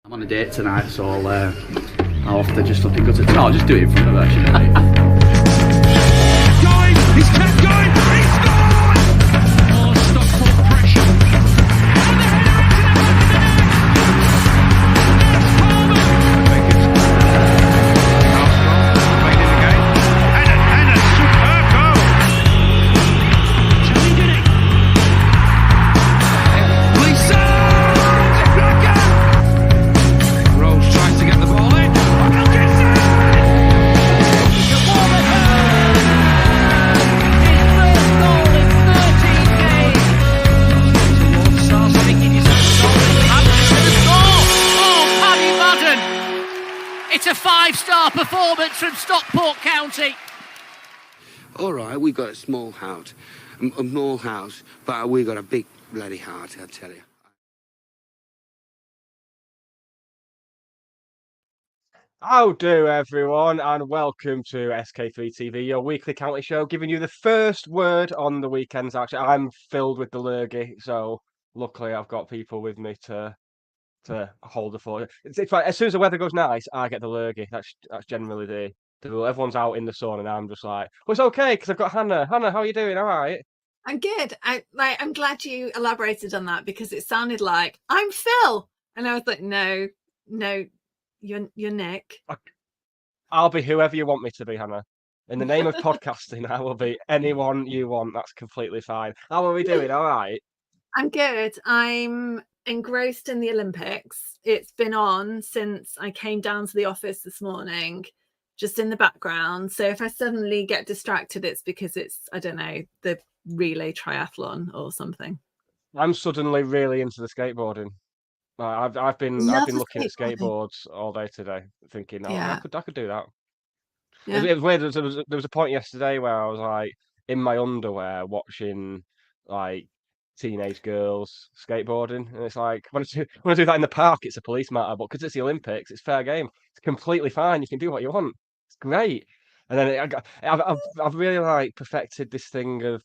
I'm on a date tonight, so I'll have to just look good. No, I'll just do it in front of her. She'll be right. Going! He's kept going! He scored! Oh, Stockport pressure. It's a 5-star performance from Stockport County. All right, we got a small house, but we got a big bloody heart, I tell you. How do, everyone, and welcome to SK3 TV, your weekly county show, giving you the first word on the weekends. Actually, I'm filled with the lurgy, so luckily I've got people with me to hold the fort. It's like, as soon as the weather goes nice, I get the lurgy. That's generally the rule. Everyone's out in the sun, and I'm just like, well, it's okay because I've got Hannah. Hannah, how are you doing? All right. I'm good. I'm glad you elaborated on that because it sounded like I'm Phil, and I was like, no, you're Nick. I'll be whoever you want me to be, Hannah. In the name of podcasting, I will be anyone you want. That's completely fine. How are we doing? All right. I'm good. I'm engrossed in the Olympics. It's been on since I came down to the office this morning, just in the background. So if I suddenly get distracted, it's because it's, I don't know, the relay triathlon or something. I'm suddenly really into the skateboarding. I've been looking at skateboards all day today, thinking, I could do that. Yeah. It was weird. There was a point yesterday where I was like in my underwear watching like teenage girls skateboarding, and it's like when I do that in the park, it's a police matter, but because it's the Olympics, it's fair game. It's completely fine. You can do what you want. It's great. And then I've really like perfected this thing of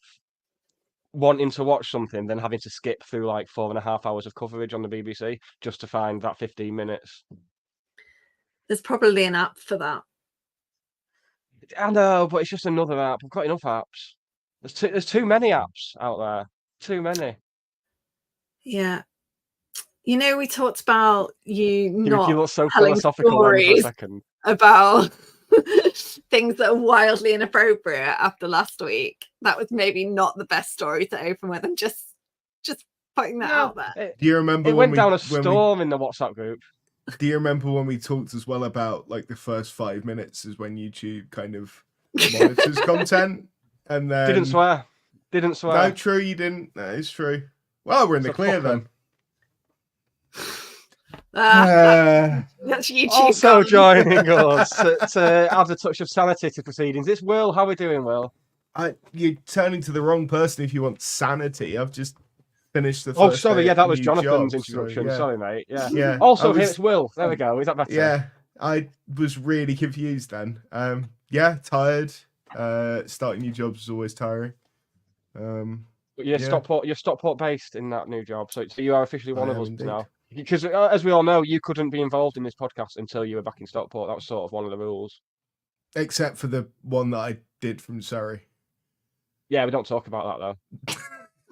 wanting to watch something, then having to skip through like 4.5 hours of coverage on the BBC just to find that 15 minutes. There's probably an app for that. I know, but it's just another app. I've got enough apps. There's too many apps out there. Too many. Yeah. You know, we talked about you look so telling philosophical stories for a second about things that are wildly inappropriate after last week. That was maybe not the best story to open with. I'm just putting that out there. Do you remember it went down a storm in the WhatsApp group? Do you remember when we talked as well about like the first 5 minutes is when YouTube kind of monitors content, and then didn't swear. No, true, you didn't. That is true. Well, we're in the clear then. That's YouTube. Also joining us to add a touch of sanity to proceedings. It's Will. How are we doing, Will? You're turning to the wrong person if you want sanity. I've just finished the first. Oh, sorry. Yeah, that was new Jonathan's job, introduction. so, yeah. Sorry, mate. Yeah. Yeah. Also, here it's Will. There we go. Is that better? Yeah. I was really confused then. Yeah, tired. Starting new jobs is always tiring. But you're Stockport based in that new job, so you are officially one of us now. Because as we all know, you couldn't be involved in this podcast until you were back in Stockport. That was sort of one of the rules. Except for the one that I did from Surrey. Yeah, we don't talk about that though.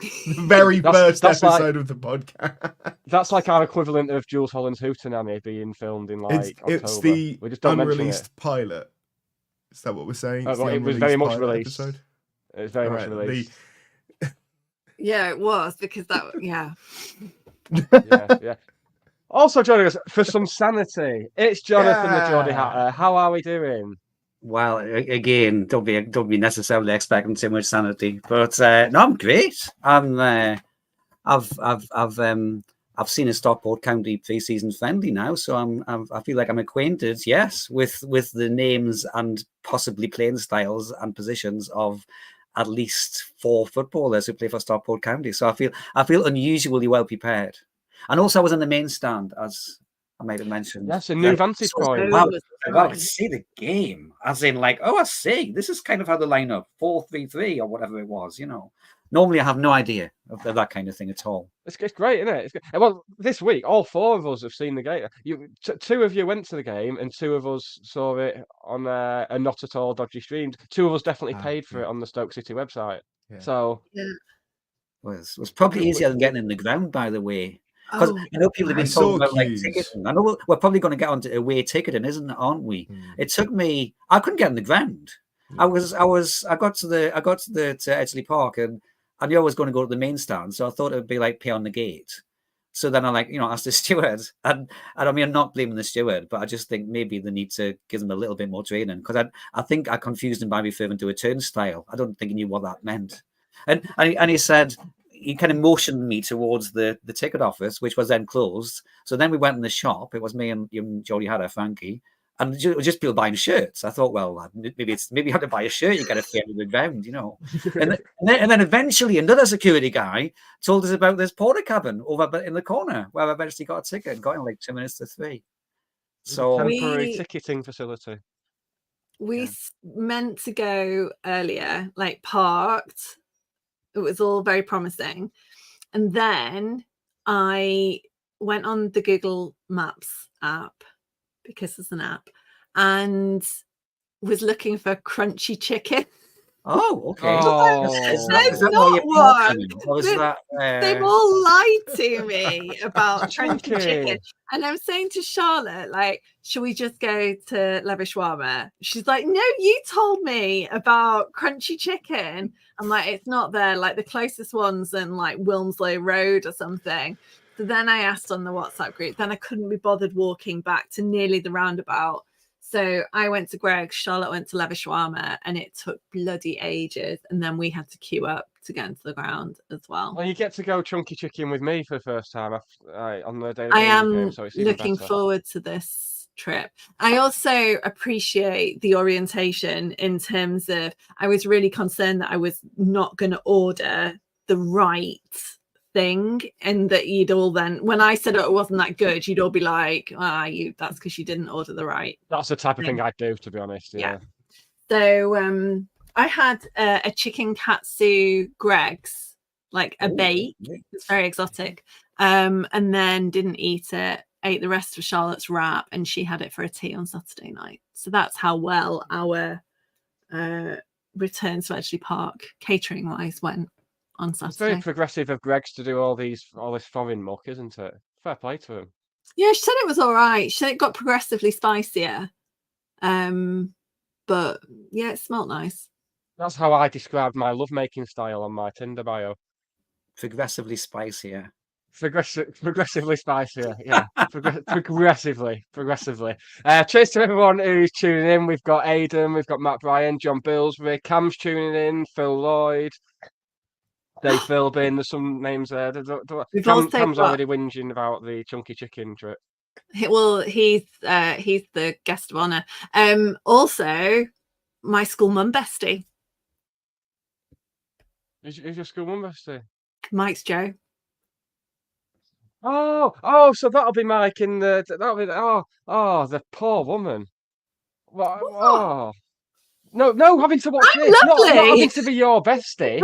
The very first episode of the podcast. That's like our equivalent of Jules Holland's Hootenanny being filmed in like October. It's the unreleased pilot. Is that what we're saying? It was very much released. Episode? It was very much released. Yeah, it was because yeah. Yeah. Also joining us for some sanity, it's Jonathan the Geordie Hatter. How are we doing? Well, again, don't be necessarily expecting too much sanity, but no, I'm great. I've seen a Stockport County pre-season friendly now, so I feel like I'm acquainted, yes, with the names and possibly playing styles and positions of at least 4 footballers who play for Stockport County. So I feel unusually well prepared. And also I was in the main stand, as I might have mentioned. That's a new vantage point. Wow, I could see the game. As in like, I see. This is kind of how they line up. 4-3-3 or whatever it was, you know. Normally, I have no idea of that kind of thing at all. It's great, isn't it? It's good. Well, this week, all 4 of us have seen the game. 2 of you went to the game, and 2 of us saw it on a not at all dodgy stream. 2 of us definitely paid for it on the Stoke City website. Yeah. So, Well, it was probably easier than getting in the ground, by the way. Because I know people have been talking about like ticketing. I know we're probably going to get onto away ticketing, aren't we? It took me. I couldn't get in the ground. I got to Edgeley Park, and I knew I was going to go to the main stand, so I thought it would be like pay on the gate. So then I asked the steward, and I mean, I'm not blaming the steward, but I just think maybe they need to give them a little bit more training, because I think I confused him by referring to a turnstile. I don't think he knew what that meant. And he said, he kind of motioned me towards the ticket office, which was then closed. So then we went in the shop. It was me and Geordie Hatter, Frankie, and just people buying shirts. I thought, well, maybe you have to buy a shirt. You get a fee under the ground, and then eventually another security guy told us about this porta cabin over in the corner where I eventually got a ticket and got in like 2 minutes to 3. So temporary ticketing facility. We meant to go earlier, like parked. It was all very promising. And then I went on the Google Maps app, because there's an app, and was looking for crunchy chicken. Oh, okay. There's not one. They've all lied to me about crunchy chicken. And I'm saying to Charlotte, like, should we just go to Levi Shawarma? She's like, no, you told me about crunchy chicken. I'm like, it's not there. Like, the closest one's in like Wilmslow Road or something. So then I asked on the WhatsApp group. Then I couldn't be bothered walking back to nearly the roundabout. So I went to Greg's, Charlotte went to Levi Shawarma, and it took bloody ages. And then we had to queue up to get into the ground as well. Well, you get to go chunky chicken with me for the first time on the day. I am looking forward to this trip. I also appreciate the orientation in terms of, I was really concerned that I was not going to order the right thing, and that you'd all then, when I said it wasn't that good, you'd all be like, that's because you didn't order the right. That's the type of thing I'd do, to be honest. Yeah. So I had a chicken katsu Greg's, like a bake. It's very exotic. And then didn't eat it. Ate the rest of Charlotte's wrap, and she had it for a tea on Saturday night. So that's how well our return to Edgeley Park, catering wise, went on Saturday. It's very progressive of Greg's to do all this foreign muck, isn't it? Fair play to him. Yeah, she said it was all right. She said it got progressively spicier. But yeah, it smelled nice. That's how I described my lovemaking style on my Tinder bio. Progressively spicier. Progressively spicier, yeah. Progressively. Cheers to everyone who's tuning in. We've got Aidan, we've got Matt Bryan, John Billsbury, Cam's tuning in, Phil Lloyd, Dave Philbin. There's some names there. Cam's already whinging about the chunky chicken trip. Well, he's the guest of honour. Also, my school mum bestie. Who's your school mum bestie? Mike's Joe. Oh, so that'll be Mike in the. That'll be the poor woman. Oh, no, having to watch this. Not having to be your bestie.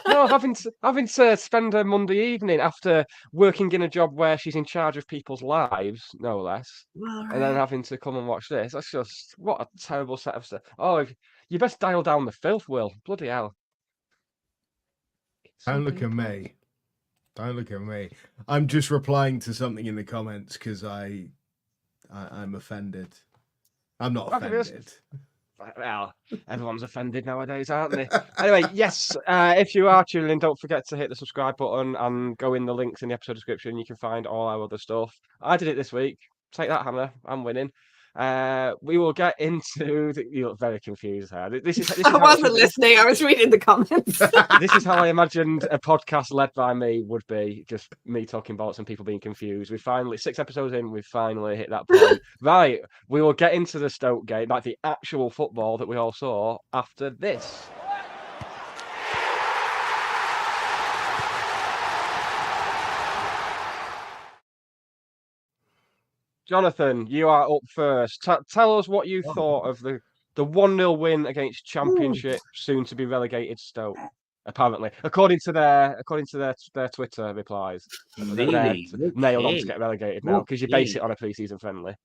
No, having to spend a Monday evening after working in a job where she's in charge of people's lives, no less, and then having to come and watch this. That's just, what a terrible set of stuff. Oh, you best dial down the filth, Will. Bloody hell. Don't look at me. Don't look at me. I'm just replying to something in the comments because I'm offended. I'm not offended. Well, everyone's offended nowadays, aren't they? Anyway, yes, if you are tuning in, don't forget to hit the subscribe button and go in the links in the episode description. You can find all our other stuff. I did it this week. Take that, Hannah. I'm winning. We will get into you look very confused here. I wasn't listening. I was reading the comments. This is how I imagined a podcast led by me would be, just me talking about some people being confused. We finally, 6 episodes in, we've finally hit that point. Right, we will get into the Stoke game, like the actual football that we all saw after this. Jonathan, you are up first. Tell us what you thought of the 1-0 win against Championship, soon to be relegated Stoke. apparently, according to their Twitter replies. Really? They're nailed on to Okay. get relegated now because you base it on a pre-season friendly.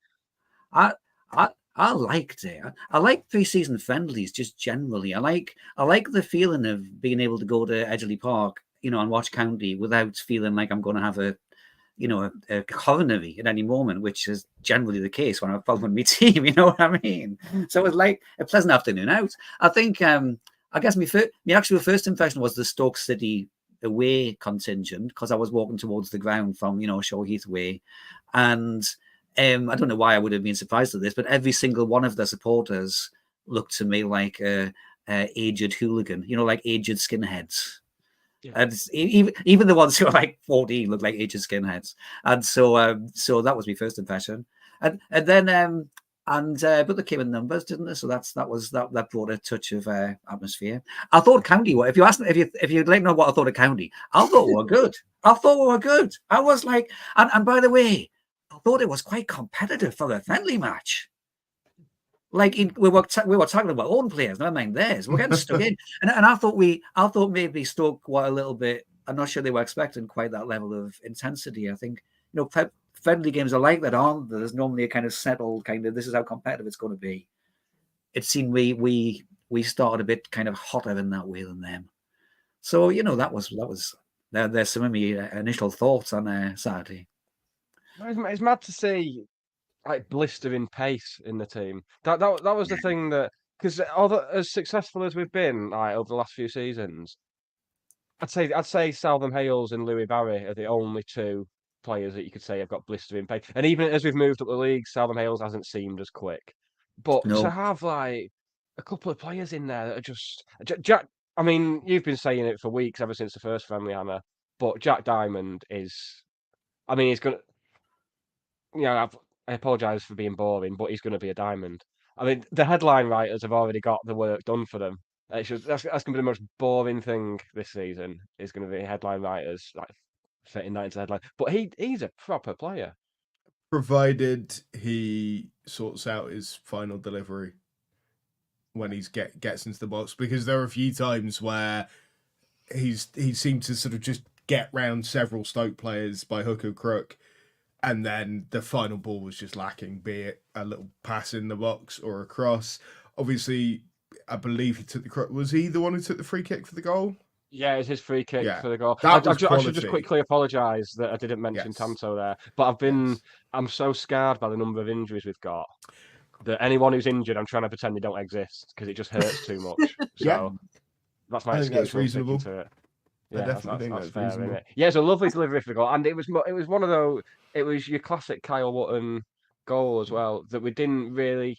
I liked it. I like pre-season friendlies just generally. I like the feeling of being able to go to Edgeley Park, and watch County without feeling like I'm going to have a coronary at any moment, which is generally the case when I'm following my team. You know what I mean? So it was like a pleasant afternoon out. I think. I guess my actual first impression was the Stoke City away contingent because I was walking towards the ground from Shaw Heath way, and I don't know why I would have been surprised at this, but every single one of their supporters looked to me like a aged hooligan, like aged skinheads. Yeah. And even the ones who are like 14 look like aged skinheads, and so that was my first impression, and then. But they came in numbers, didn't they? So that brought a touch of atmosphere. I thought County were. If you asked me, if you'd like to know what I thought of County, I thought we were good. I was like, and by the way, I thought it was quite competitive for a friendly match. Like we were talking about our own players, never mind theirs. We're getting stuck in, and I thought maybe Stoke were a little bit. I'm not sure they were expecting quite that level of intensity. I think friendly games are like that, aren't there? There's normally a kind of settled this is how competitive it's going to be. It seemed we started a bit kind of hotter in that way than them. So that was there's some of my initial thoughts on Saturday. It's mad to see like blistering pace in the team. That was the thing that, because as successful as we've been over the last few seasons, I'd say Southern Hales and Louis Barry are the only two players that you could say have got blistering pace. And even as we've moved up the league, Southern Hales hasn't seemed as quick. But to have like a couple of players in there that are just Jack. I mean, you've been saying it for weeks ever since the first friendly, Hannah. But Jack Diamond is. I mean, he's gonna. I apologise for being boring, but he's going to be a diamond. I mean, the headline writers have already got the work done for them. That's going to be the most boring thing this season. Is going to be headline writers like fitting that into the headline. But he's a proper player, provided he sorts out his final delivery when he gets into the box, because there are a few times where he seemed to sort of just get round several Stoke players by hook or crook, and then the final ball was just lacking, be it a little pass in the box or a cross. Obviously, I believe he took the... Was he the one who took the free kick for the goal? Yeah, it's his free kick for the goal. I should just quickly apologise that I didn't mention Tanto there, but I'm so scarred by the number of injuries we've got that anyone who's injured, I'm trying to pretend they don't exist because it just hurts too much. So that's my excuse. That's reasonable. To it. Yeah, I definitely think that's fair, reasonable. isn't it? Yeah, it's a lovely delivery for the goal, and it was one of those. It was your classic Kyle Wootton goal as well that we didn't really.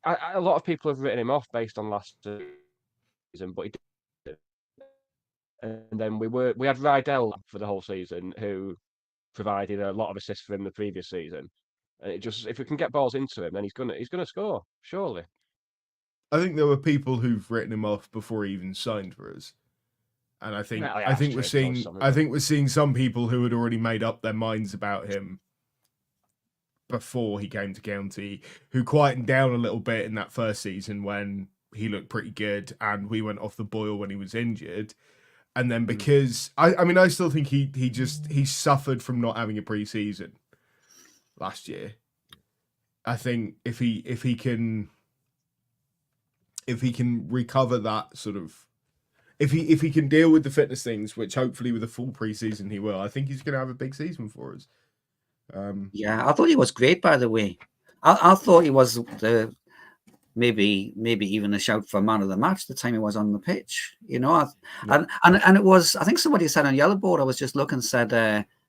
A lot of people have written him off based on last season, but he did. And then we had Rydell for the whole season, who provided a lot of assists for him the previous season. And it just, if we can get balls into him, then he's gonna score, surely. I think there were people who've written him off before he even signed for us. And I think we're seeing some people who had already made up their minds about him before he came to County, who quietened down a little bit in that first season when he looked pretty good and we went off the boil when he was injured. And then because I still think he suffered from not having a pre-season last year. I think if he can recover that sort of, if he can deal with the fitness things, which hopefully with a full pre-season he will, I think he's going to have a big season for us. Yeah, I thought he was great, by the way. I thought he was maybe even a shout for man of the match the time he was on the pitch. And it was, I think somebody said on Yellow Board, I was just looking, said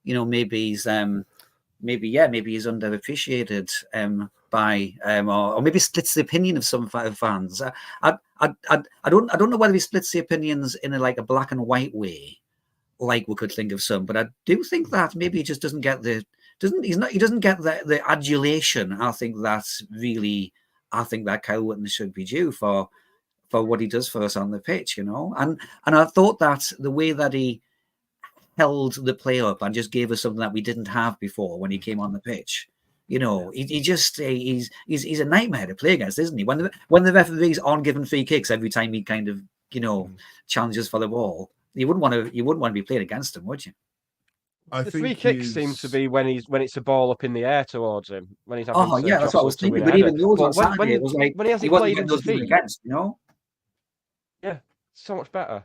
maybe he's underappreciated by or maybe splits the opinion of some fans. I don't know whether he splits the opinions in a black and white way, like we could think of some, but I do think that maybe he just doesn't get the adulation. I think that Kyle Wootton should be due for what he does for us on the pitch, and I thought that the way that he held the play up and just gave us something that we didn't have before when he came on the pitch. He's a nightmare to play against, isn't he? When the referees aren't giving free kicks every time he kind of challenges for the ball. You wouldn't want to be playing against him, would you? The free kicks seem to be when it's a ball up in the air towards him, when he's having to that's what I was thinking. But even those on Saturday, it was like when he hasn't wasn't played getting into those people feet. against, Yeah, so much better.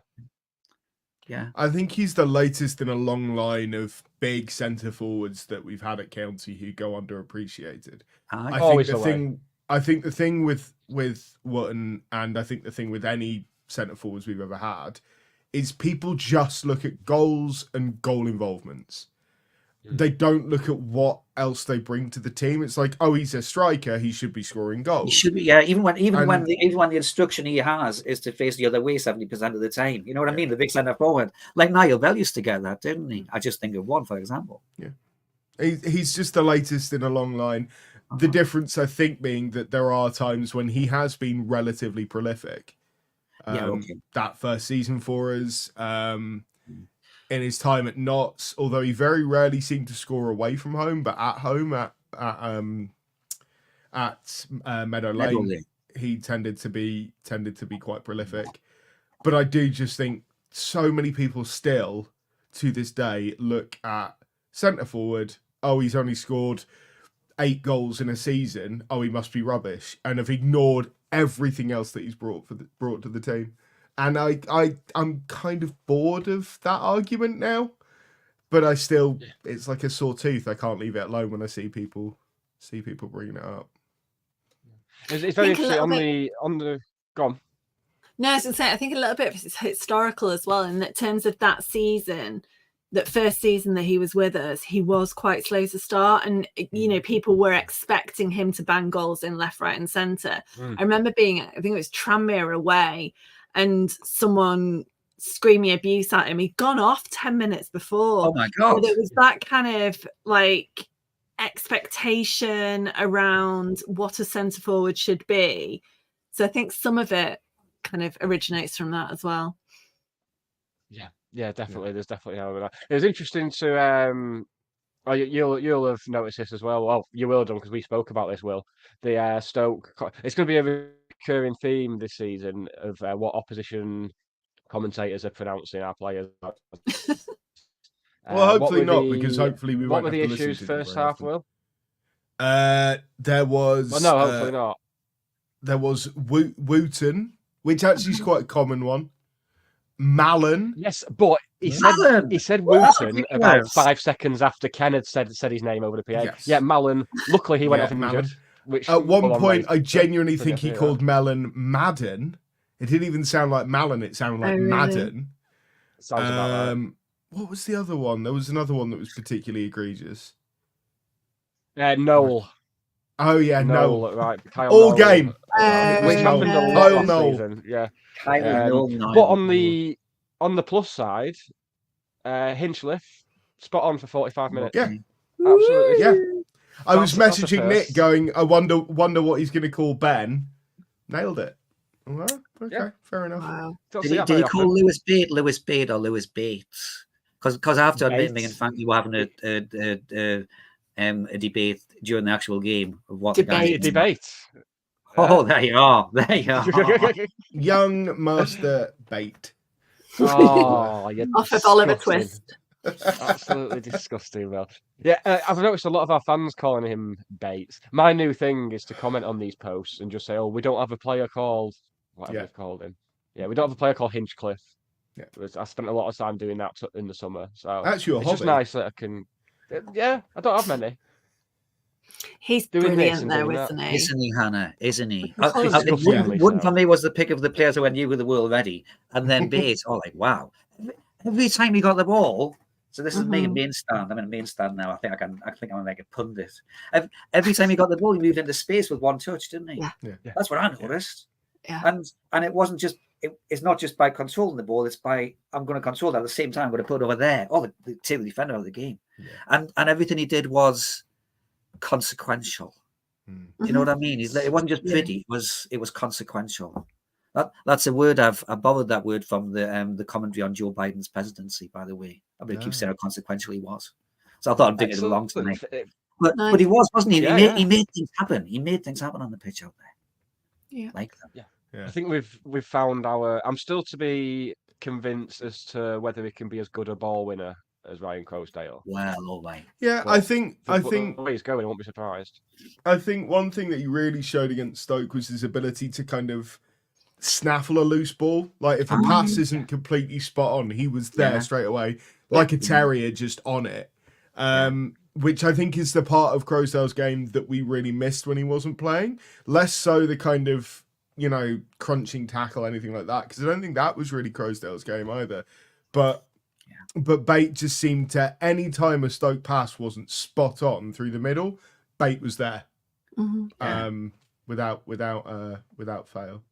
Yeah, I think he's the latest in a long line of big centre forwards that we've had at County who go underappreciated. I think the thing with Wootton, and I think the thing with any centre forwards we've ever had, is people just look at goals and goal involvements. They don't look at what else they bring to the team. It's like, oh, he's a striker, he should be scoring goals. He should be, yeah. Even when the instruction he has is to face the other way 70% of the time. You know what I mean? The big centre forward, like Niall Bell used to get that, didn't he? I just think of one, for example. Yeah, he's just the latest in a long line. The difference, I think, being that there are times when he has been relatively prolific. That first season for us, in his time at Notts, although he very rarely seemed to score away from home, but at home at Meadow Lane, he tended to be quite prolific. But I do just think so many people still to this day look at centre forward. Oh, he's only scored 8 goals in a season. Oh, he must be rubbish, and have ignored everything else that he's brought to the team. And I'm kind of bored of that argument now, but I still, it's like a sore tooth. I can't leave it alone when I see people bringing it up. It's very interesting on the go on. No, I was going to say, I think a little bit it's historical as well, in terms of that season. That first season that he was with us, he was quite slow to start, and people were expecting him to bang goals in left, right, and centre. I remember being, I think it was Tranmere away, and someone screaming abuse at him. He'd gone off 10 minutes before. Oh my god! So there was that kind of like expectation around what a centre forward should be. So I think some of it kind of originates from that as well. Yeah, definitely. Yeah. There's definitely an element of that. It was interesting to you'll have noticed this as well. Well, you will have done because we spoke about this. Will the Stoke? It's going to be a recurring theme this season of what opposition commentators are pronouncing our players. Well, hopefully not, because hopefully we won't. What were the issues first half? Will there was? Well, no, hopefully not. There was Wootton, which actually is quite a common one. Mallon. Yes, but he said Wootton about 5 seconds after Ken had said his name over the PA. Yes. Yeah, Mallon. Luckily, he went off injured. Which at one point, I genuinely think he called Mellon Madden. It didn't even sound like Mallon; it sounded like Madden. Sounds about right. What was the other one? There was another one that was particularly egregious. Noel. Oh yeah, Noel. Right, Kyle all Noel, game. Which happened a lot last season. Yeah. But on the plus side, Hinchliffe spot on for 45 minutes. Yeah, absolutely. Yeah, I was messaging Nick, going, "I wonder what he's going to call Ben." Nailed it. Well, okay, fair enough. Wow. Did he call Lewis Bate or Lewis Bates? Because I have to admit, me and Frankie were having a debate during the actual game of what debate. Oh, there you are. Young Master Bate. Oh, off of Oliver Twist. Absolutely disgusting, Will. Yeah, I've noticed a lot of our fans calling him Bates. My new thing is to comment on these posts and just say, "Oh, we don't have a player called whatever they've called him." Yeah, we don't have a player called Hinchcliffe. Yeah, I spent a lot of time doing that in the summer. So that's your hobby. Just nice that I can. Yeah, I don't have many. He's doing brilliant though, isn't he? Isn't he, Hannah? Isn't he? Wooden for me was the pick of the players who I knew who were already, and then Bates. Oh, like wow! Every time he got the ball. So this is me in main stand. I'm in a main stand now. I think I'm like a pundit. Every time he got the ball, he moved into space with one touch, didn't he? Yeah. That's what I noticed. Yeah. And it wasn't just. It's not just by controlling the ball. It's by I'm going to control that at the same time. I'm going to put it over there. Oh, take the defender out of the game. Yeah. And everything he did was consequential. You know what I mean? It wasn't just pretty. It was consequential. That's a word I borrowed that word from the commentary on Joe Biden's presidency. By the way, I'm going to keep saying how consequential he was. So I thought I'd bring it along tonight. But he wasn't he? He made things happen. He made things happen on the pitch out there. Yeah, like that. Yeah. Yeah. I think we've found our. I'm still to be convinced as to whether he can be as good a ball winner as Ryan Croasdale. Well, all right. Yeah, But I think the way he's going, I won't be surprised. I think one thing that he really showed against Stoke was his ability to kind of snaffle a loose ball. Like if a pass isn't completely spot on, he was there straight away, like a terrier, just on it. Which I think is the part of Croasdale's game that we really missed when he wasn't playing. Less so the kind of, you know, crunching tackle, anything like that, because I don't think that was really Croasdale's game either. But Bate just seemed to, any time a Stoke pass wasn't spot on through the middle, Bate was there, without fail.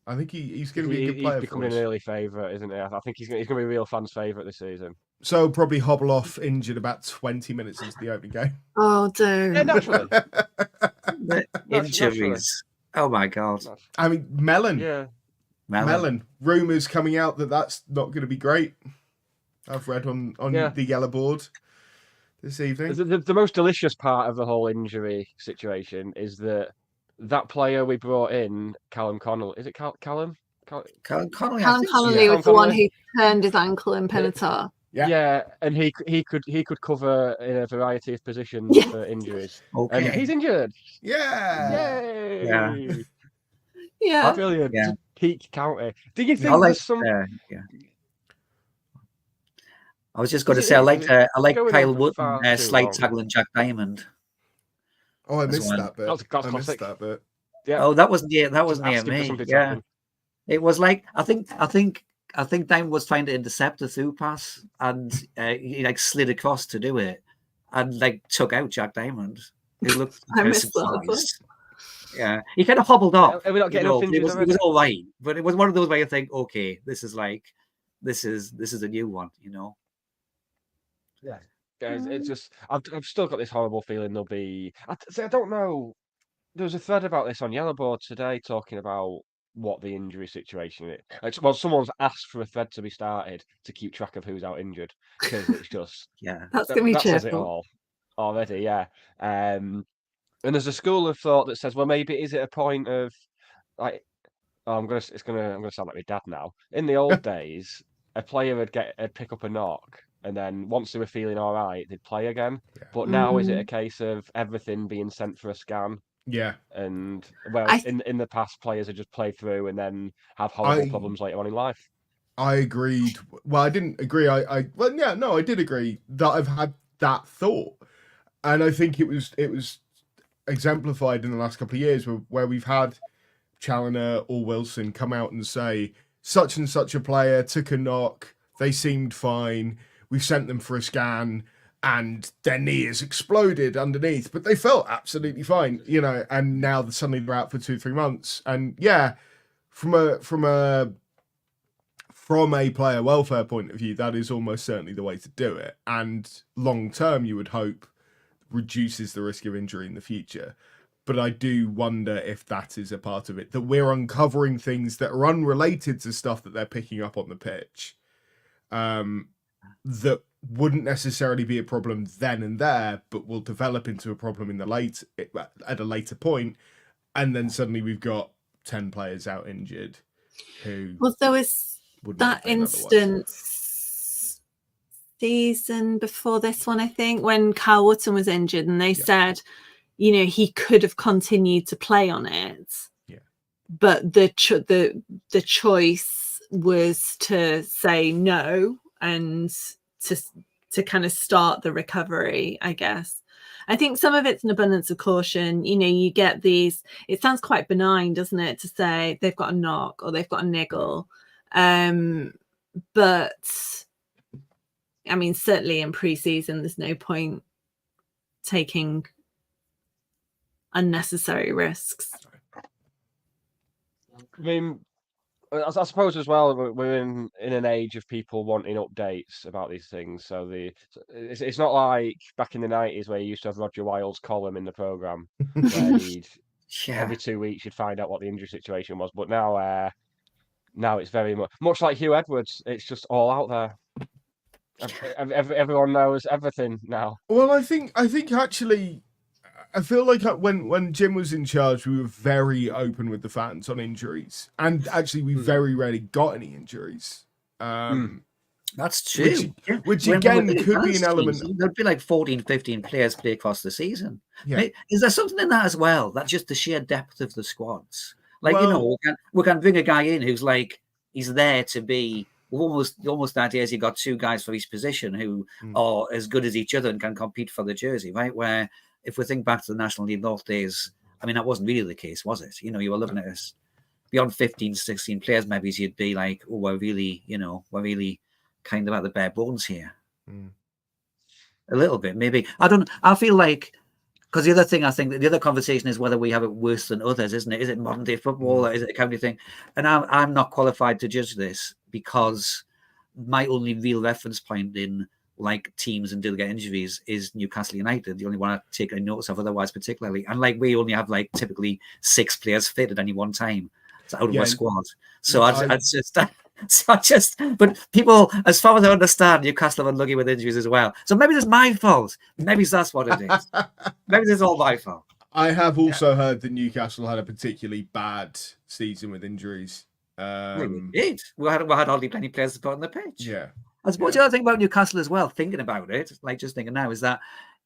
I think he's going to be a good player. He's becoming an early favourite, isn't he? I think he's going to be a real fans' favourite this season. So he'll probably hobble off injured about 20 minutes into the opening game. Oh, dude. Yeah, naturally. Injuries. Oh my God. I mean, Melon. Yeah. Melon. Rumours coming out that that's not going to be great. I've read on the yellow board this evening. The most delicious part of the whole injury situation is that player we brought in, Callum Connolly. Is it Callum? Callum Connolly. Callum Connolly was the one who turned his ankle in Pinatar. Yeah, and he could cover in a variety of positions for injuries. Okay. And he's injured. Yeah. Yay! Yeah. Brilliant. Yeah. Peak County. Do you think there's some? I was just going to say I like Kyle Wootton slight tackling Jack Diamond. Oh, I missed that bit. I missed that bit. Yeah. Oh, that wasn't near me. Yeah. It was like I think Diamond was trying to intercept the through pass and he like slid across to do it and like took out Jack Diamond. He looked surprised. Yeah, he kind of hobbled off. Are we not getting it was all right, but it was one of those where you think, okay, this is a new one, you know. Yeah, guys, it's just I've still got this horrible feeling there'll be. I don't know. There was a thread about this on Yellowboard today talking about what the injury situation is. Well, someone's asked for a thread to be started to keep track of who's out injured because it's just that's gonna be that says it all already. Yeah, and there's a school of thought that says, well, maybe is it a point of like, I'm gonna sound like my dad now. In the old days, a player would pick up a knock, and then once they were feeling all right, they'd play again. Yeah. But now is it a case of everything being sent for a scan? Yeah. And in the past, players would just play through and then have horrible problems later on in life. I agreed. Well, I didn't agree. I did agree that I've had that thought, and I think it was exemplified in the last couple of years where we've had Challoner or Wilson come out and say such and such a player took a knock, they seemed fine, we've sent them for a scan and their knee has exploded underneath, but they felt absolutely fine, you know, and now suddenly they're out for 2-3 months. And yeah, from a player welfare point of view, that is almost certainly the way to do it, and long term you would hope reduces the risk of injury in the future. But I do wonder if that is a part of it, that we're uncovering things that are unrelated to stuff that they're picking up on the pitch, that wouldn't necessarily be a problem then and there, but will develop into a problem at a later point, and then suddenly we've got 10 players out injured. There was that instance season before this one, I think, when Kyle Wootton was injured, and they said, you know, he could have continued to play on it, but the choice was to say no and to kind of start the recovery, I guess. I think some of it's an abundance of caution. You know, you get these, it sounds quite benign, doesn't it, to say they've got a knock or they've got a niggle. But I mean, certainly in pre-season, there's no point taking unnecessary risks. I mean, I suppose as well, we're in an age of people wanting updates about these things. So it's not like back in the 90s where you used to have Roger Wild's column in the programme where every 2 weeks you'd find out what the injury situation was. But now it's very much like Hugh Edwards. It's just all out there. Everyone knows everything now. Well, I think actually, I feel like when Jim was in charge, we were very open with the fans on injuries, and actually we very rarely got any injuries. That's true. Which again could be an element. There'd be like 14, 15 players play across the season. Yeah. Is there something in that as well? That's just the sheer depth of the squads. Like, we can bring a guy in who's like, he's there to be almost the idea is you got two guys for each position who are as good as each other and can compete for the jersey, right? Where if we think back to the National League North days, I mean, that wasn't really the case, was it? You were looking at us beyond 15, 16 players, maybe you'd be like, oh, we're really kind of at the bare bones here. A little bit, maybe. I feel like, because the other thing, I think, the other conversation is whether we have it worse than others, isn't it? Is it modern day football or is it a county thing? And I'm not qualified to judge this because my only real reference point in like teams and delegate injuries is Newcastle United, the only one I take any notice of otherwise particularly. And like we only have like typically 6 players fit at any one time out of my squad. So but people, as far as I understand, Newcastle are unlucky with injuries as well. So maybe it's my fault. Maybe that's what it is. Maybe it's all my fault. I have also heard that Newcastle had a particularly bad season with injuries. We did. We had hardly plenty players to put on the pitch. Yeah. I suppose the other thing about Newcastle as well, thinking about it, like just thinking now, is that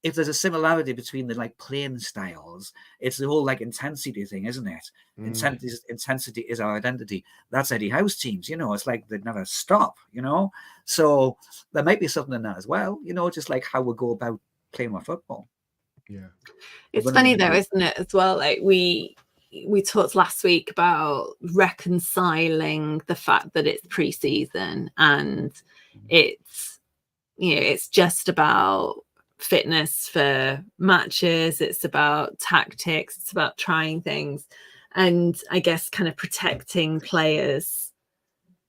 if there's a similarity between the like playing styles, it's the whole like intensity thing, isn't it? Intensity is our identity. That's Eddie Howe's teams, it's like they never stop, So there might be something in that as well, just like how we go about playing our football. Yeah. It's funny though, isn't it, as well? Like we talked last week about reconciling the fact that it's pre-season and it's just about fitness for matches, it's about tactics, it's about trying things, and I guess kind of protecting players.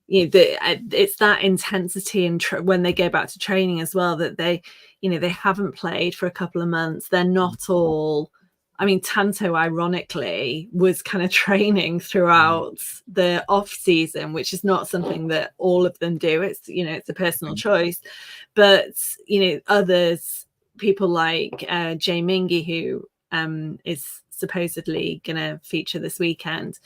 It's that intensity and when they go back to training as well, that they haven't played for a couple of months. They're not all. I mean, Tanto, ironically, was kind of training throughout the off season, which is not something that all of them do. It's, it's a personal choice. But, others, people like Jay Mingy, who is supposedly going to feature this weekend,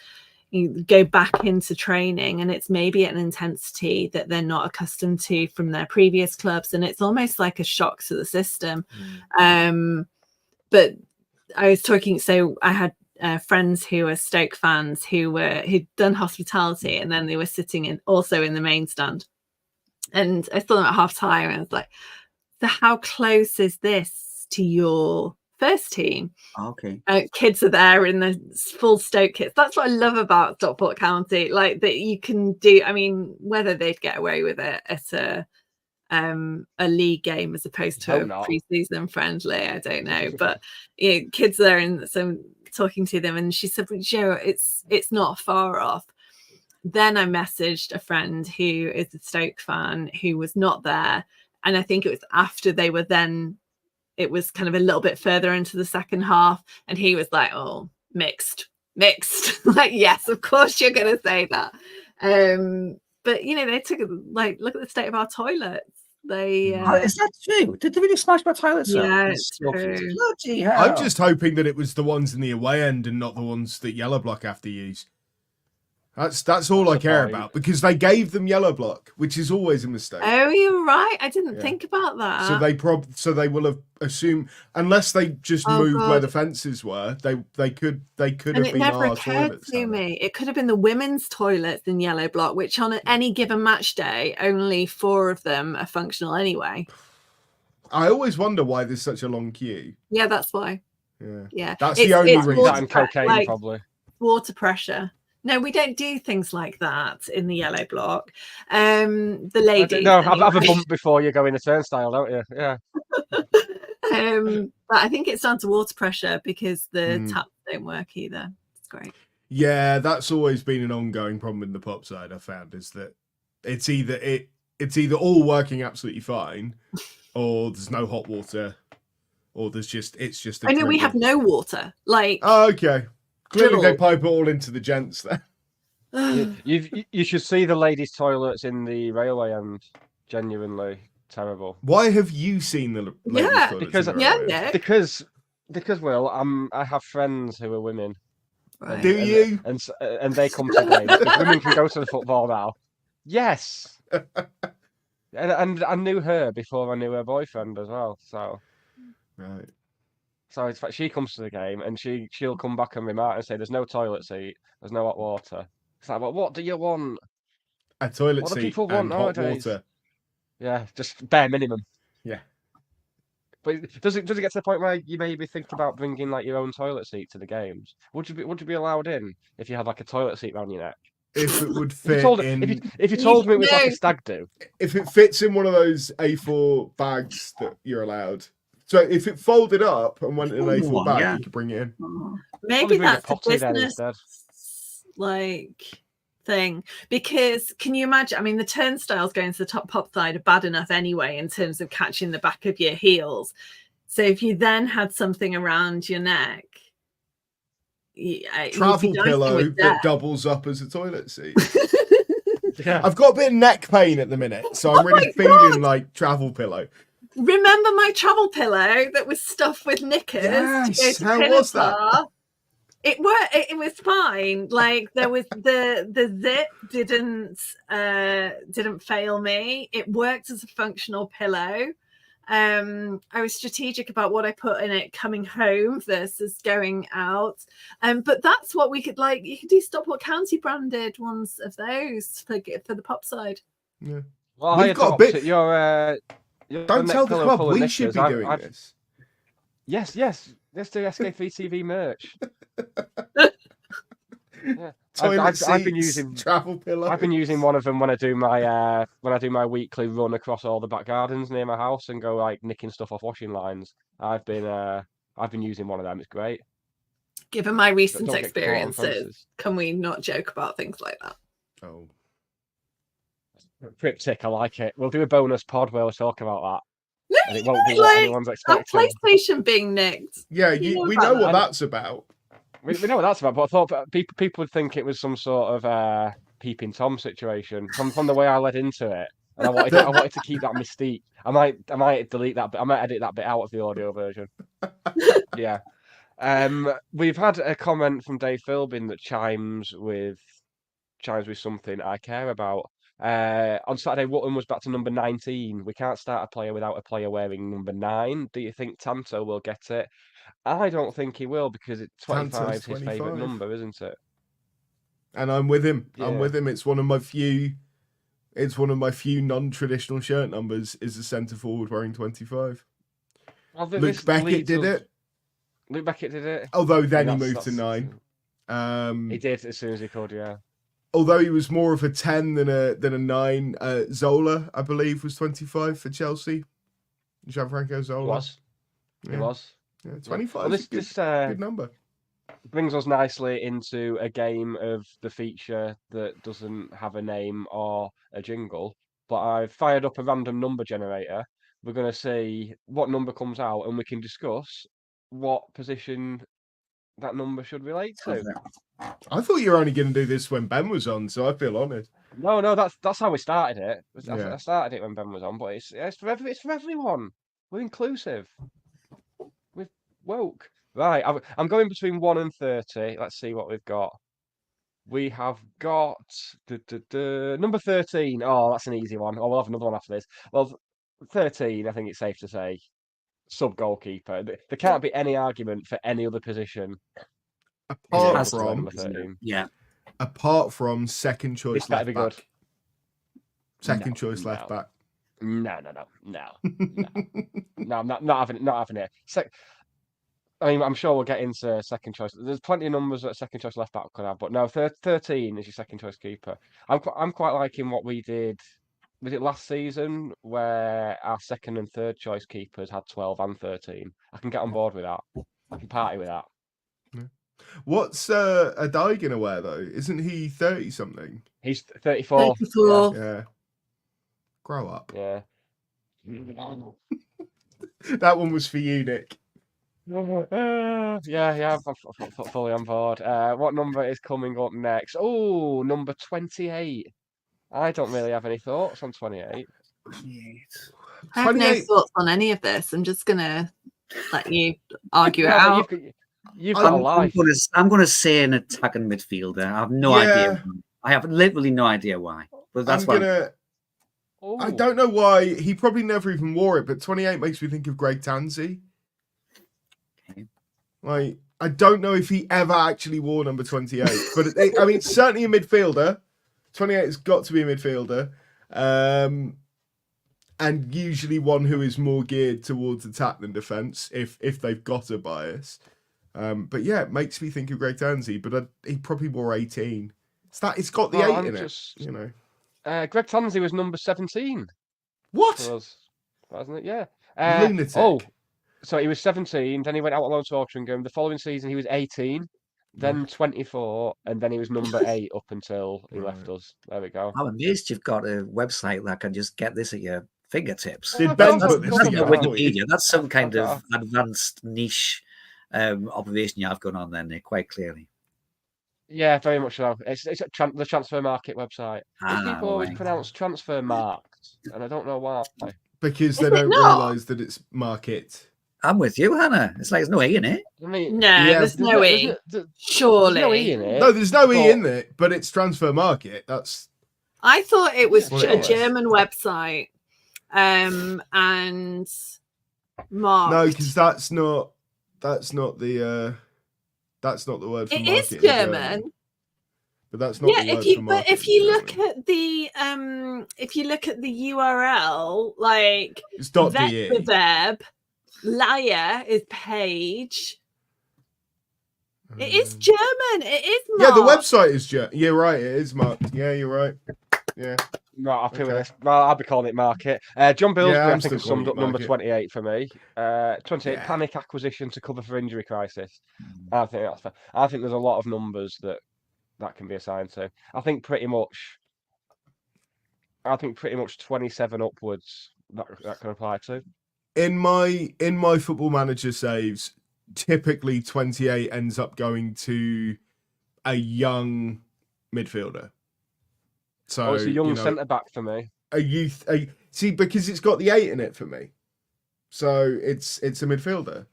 you go back into training and it's maybe at an intensity that they're not accustomed to from their previous clubs. And it's almost like a shock to the system. But I was talking, so I had friends who were Stoke fans who'd done hospitality, and then they were sitting also in the main stand. And I saw them at half time, and I was like, so how close is this to your first team? Okay. Kids are there in the full Stoke kits. That's what I love about Stockport County, like that you can do. I mean, whether they'd get away with it at a league game as opposed to a pre-season friendly, I don't know, but kids there, and so talking to them, and she said, Joe, it's not far off. Then I messaged a friend who is a Stoke fan who was not there, and I think it was after they were then, it was kind of a little bit further into the second half, and he was like, oh, mixed like, yes, of course you're gonna say that. But they took like, look at the state of our toilets. They is that true? Did they really smash my toilets? Yeah, it's true. Bloody hell. I'm just hoping that it was the ones in the away end and not the ones that Yellow Block have to use. That's all I care about, because they gave them Yellow Block, which is always a mistake. Oh, you're right. I didn't think about that. So they will have assumed, unless they just moved where the fences were, they could have been our toilets. And it never occurred to me. It could have been the women's toilets in Yellow Block, which on any given match day, only 4 of them are functional anyway. I always wonder why there's such a long queue. Yeah, that's why. Yeah. That's the only reason. That and cocaine, probably. Water pressure. No, we don't do things like that in the Yellow Block. The ladies. No, have a bump before you go in the turnstile, don't you? Yeah. But I think it's down to water pressure because the taps don't work either. It's great. Yeah, that's always been an ongoing problem in the pop side. I found is that it's either all working absolutely fine, or there's no hot water, or it's just. I know we have no water. Like. Oh, okay. Clearly, they pipe it all into the gents there. You should see the ladies' toilets in the railway end. Genuinely terrible. Why have you seen the ladies' toilets? Because because Will, I have friends who are women. Right. Do you? And they come to games. Because women can go to the football now. Yes. and I knew her before I knew her boyfriend as well. So Right. So in fact, she comes to the game and she'll come back and remark and say, "There's no toilet seat, there's no hot water." It's like, well, what do you want? A toilet What do seat people want and hot nowadays? water. Yeah, just bare minimum. Yeah. But does it get to the point where you maybe think about bringing like your own toilet seat to the games? Would you be allowed in if you had like a toilet seat around your neck? If it would fit if you told me it was like a stag do. If it fits in one of those A4 bags that you're allowed. So if it folded up and went in an A4 bag, you could bring it in. Maybe that's a business like thing, because can you imagine? I mean, the turnstiles going to the top pop side are bad enough anyway in terms of catching the back of your heels. So if you then had something around your neck, travel pillow that doubles up as a toilet seat. Yeah. I've got a bit of neck pain at the minute, so I'm really feeling like travel pillow. Remember my travel pillow that was stuffed with knickers? Yes. How was that? It worked. It was fine. Like there was the zip didn't fail me. It worked as a functional pillow. I was strategic about what I put in it coming home versus going out. But that's what we could like. You could do Stockport County branded ones of those for the pop side. Yeah. Well, we've got a bit. Don't tell the club we should be doing this. Yes. Let's do SK3 TV merch. Yeah. I've been using travel pillow. I've been using one of them when I do my weekly run across all the back gardens near my house and go like nicking stuff off washing lines. I've been using one of them. It's great. Given my recent experiences, can we not joke about things like that? Oh. Cryptic, I like it. We'll do a bonus pod where we'll talk about that. No, and it won't be what anyone's expecting. Our PlayStation being nicked. Yeah, we know what that's about. We know what that's about, but I thought people would think it was some sort of peeping Tom situation from the way I led into it, and I wanted to keep that mystique. I might delete that bit. I might edit that bit out of the audio version. Yeah. We've had a comment from Dave Philbin that chimes with something I care about. On Saturday, Wootton was back to number 19. We can't start a player without a player wearing number 9. Do you think Tanto will get it? I don't think he will, because 25 is his favourite number, isn't it? And I'm with him. Yeah. I'm with him. It's one of my few non-traditional shirt numbers is a centre forward wearing 25. Well, Luke Beckett did it. Luke Beckett did it. Although then he moved to 9. He did as soon as he could, yeah. Although he was more of a 10 than a 9. Zola, I believe, was 25 for Chelsea. Gianfranco Zola. He was. Yeah, 25 is a good number. Brings us nicely into a game of the feature that doesn't have a name or a jingle, but I've fired up a random number generator. We're going to see what number comes out, and we can discuss what position that number should relate to. I thought you were only going to do this when Ben was on, so I feel honoured. No, that's how we started it. I started it when Ben was on, but it's for everyone. We're inclusive. We're woke. Right, I'm going between 1 and 30. Let's see what we've got. We have got number 13. Oh, that's an easy one. Oh, we'll have another one after this. Well, 13, I think it's safe to say, sub-goalkeeper. There can't be any argument for any other position. Apart from second choice left back. Second choice left back. No. No, I'm not having it. I mean, I'm sure we'll get into second choice. There's plenty of numbers that second choice left back could have, but no, 13 is your second choice keeper. I'm quite liking what we did. Was it last season where our second and third choice keepers had 12 and 13? I can get on board with that. I can party with that. Yeah. What's Adai gonna wear though? Isn't he 30 something? He's 34. 34. Yeah. Grow up. Yeah. That one was for you, Nick. Yeah, I'm fully on board. What number is coming up next? Oh, number 28. I don't really have any thoughts on 28. I have no thoughts on any of this. I'm just gonna let you argue it No, out. you've got a life. I'm going to say an attacking midfielder. I have no idea. I have literally no idea why. But that's I don't know why. He probably never even wore it, but 28 makes me think of Greg Tansey. Okay. Like, I don't know if he ever actually wore number 28, but I mean, certainly a midfielder. 28 has got to be a midfielder. And usually one who is more geared towards attack than defence, if they've got a bias. But yeah, it makes me think of Greg Tansey, but he probably wore 18. It's got the 8 in it, you know. Greg Tansey was number 17. What? Wasn't it? Yeah. Lunatic. Oh, so he was 17, then he went out on loan to Altrincham. The following season, he was 18, then 24, and then he was number 8 up until he left us. There we go. I'm amazed you've got a website that can just get this at your fingertips. Did Ben put this That's together? not Wikipedia. That's some kind of advanced niche observation you have going on there, Nick, quite clearly. Yeah, very much so. It's the transfer market website. People always pronounce transfer marked, and I don't know why. Because they don't realise that it's market. I'm with you, Hannah. It's like there's no E in it. I mean, there's no E. Surely. There's no E in it. No, there's no E in it, but it's transfer market. I thought it was a German website. And marked. No, because that's not the word for it market. Is German. But that's not the word for market. But if you look at the URL, like it's .de. Wettbewerb, Liar is page. It is German. It is marked. Yeah, the website is German. You're right, it is marked. Yeah, you're right. Yeah. Right, I'll with this. Well, I'll be calling it market. John Billsbury, I think, has summed up number 28 for me. 28, panic acquisition to cover for injury crisis. I think that's fair. I think there's a lot of numbers that can be assigned to. I think pretty much 27 upwards that can apply to. In my Football Manager saves, typically 28 ends up going to a young midfielder. So it's a young centre back for me. See, because it's got the 8 in it for me. So it's a midfielder.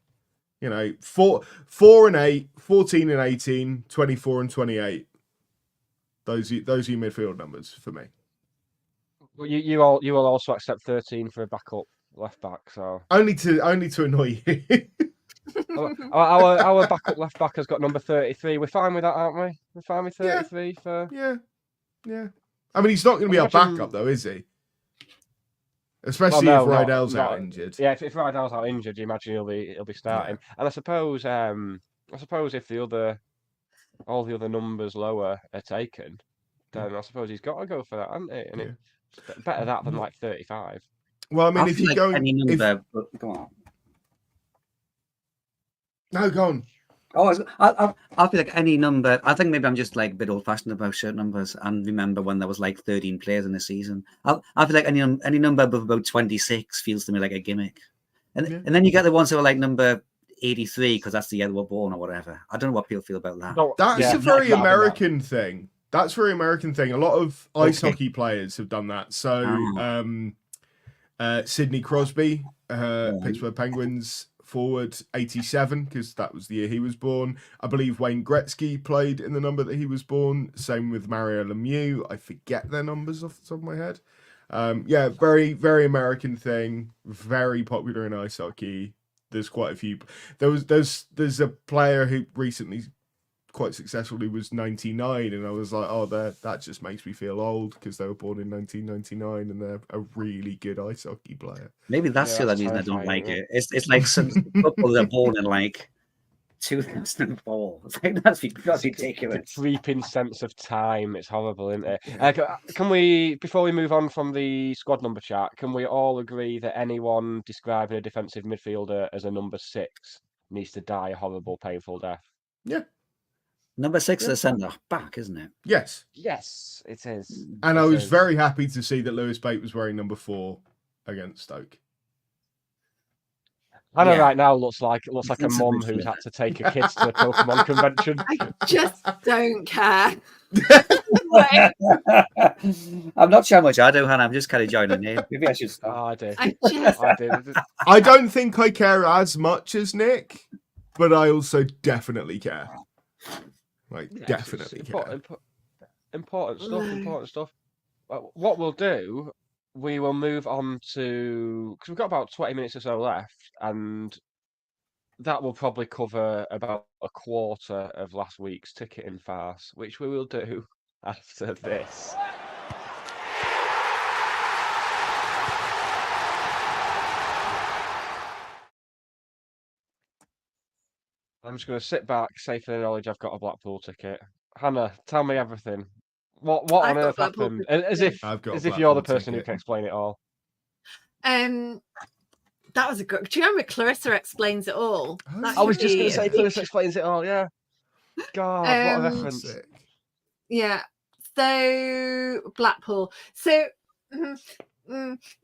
4 and 8, 14 and 18, 24 and 28. Those are your midfield numbers for me. Well, you will also accept 13 for a backup left back. So only to annoy you. our backup left back has got number 33. We're fine with that, aren't we? We're fine with 33 for. Yeah. I mean, he's not going to be our backup, though, is he? Especially if Rydell's out injured. Yeah, if Rydell's out injured, you imagine he'll be starting. Yeah. And I suppose if all the other numbers lower are taken, then I suppose he's got to go for that, hasn't he? And it's better that than like 35. Well, I mean, if you go any number, go on. No, go on. I'll be like any number. I think maybe I'm just like a bit old-fashioned about certain numbers and remember when there was like 13 players in a season. I'll feel like any number above about 26 feels to me like a gimmick. And then you get the ones who are like number 83 because that's the year they were born or whatever. I don't know what people feel about that. No, that's a very American thing. That's a very American thing. A lot of ice hockey players have done that. So Sidney Crosby, Pittsburgh Penguins forward 87 because that was the year he was born. I believe Wayne Gretzky played in the number that he was born. Same with Mario Lemieux. I forget their numbers off the top of my head. Very, very American thing. Very popular in ice hockey. There's quite a few. There's a player who recently quite successfully was 99, and I was like, oh, that just makes me feel old because they were born in 1999 and they're a really good ice hockey player. Maybe that's the reason I don't like it. It's like some people that are born in like 2004. It's like that's ridiculous. It's a creeping sense of time. It's horrible, isn't it? Can we, before we move on from the squad number chat, can we all agree that anyone describing a defensive midfielder as a number 6 needs to die a horrible, painful death? Yeah. Number 6 is a centre back, isn't it? Yes. Yes, it is. And I was very happy to see that Lewis Bate was wearing number 4 against Stoke. Hannah right now looks like a mum who's had to take her kids to a Pokemon convention. I just don't care. I'm not sure how much I do, Hannah. I'm just kind of joining in. Maybe I should stop. Oh, I do. I do. I don't think I care as much as Nick, but I also definitely care. Like, definitely care. Important stuff. What we'll do, we will move on to, because we've got about 20 minutes or so left, and that will probably cover about a quarter of last week's ticketing farce, which we will do after this. I'm just going to sit back, safe in the knowledge I've got a Blackpool ticket. Hannah, tell me everything. What on earth happened? As if you're the person who can explain it all. That was a good. Do you remember Clarissa explains it all? I was just going to say Clarissa explains it all. Yeah. God, what a reference. Yeah. So Blackpool. So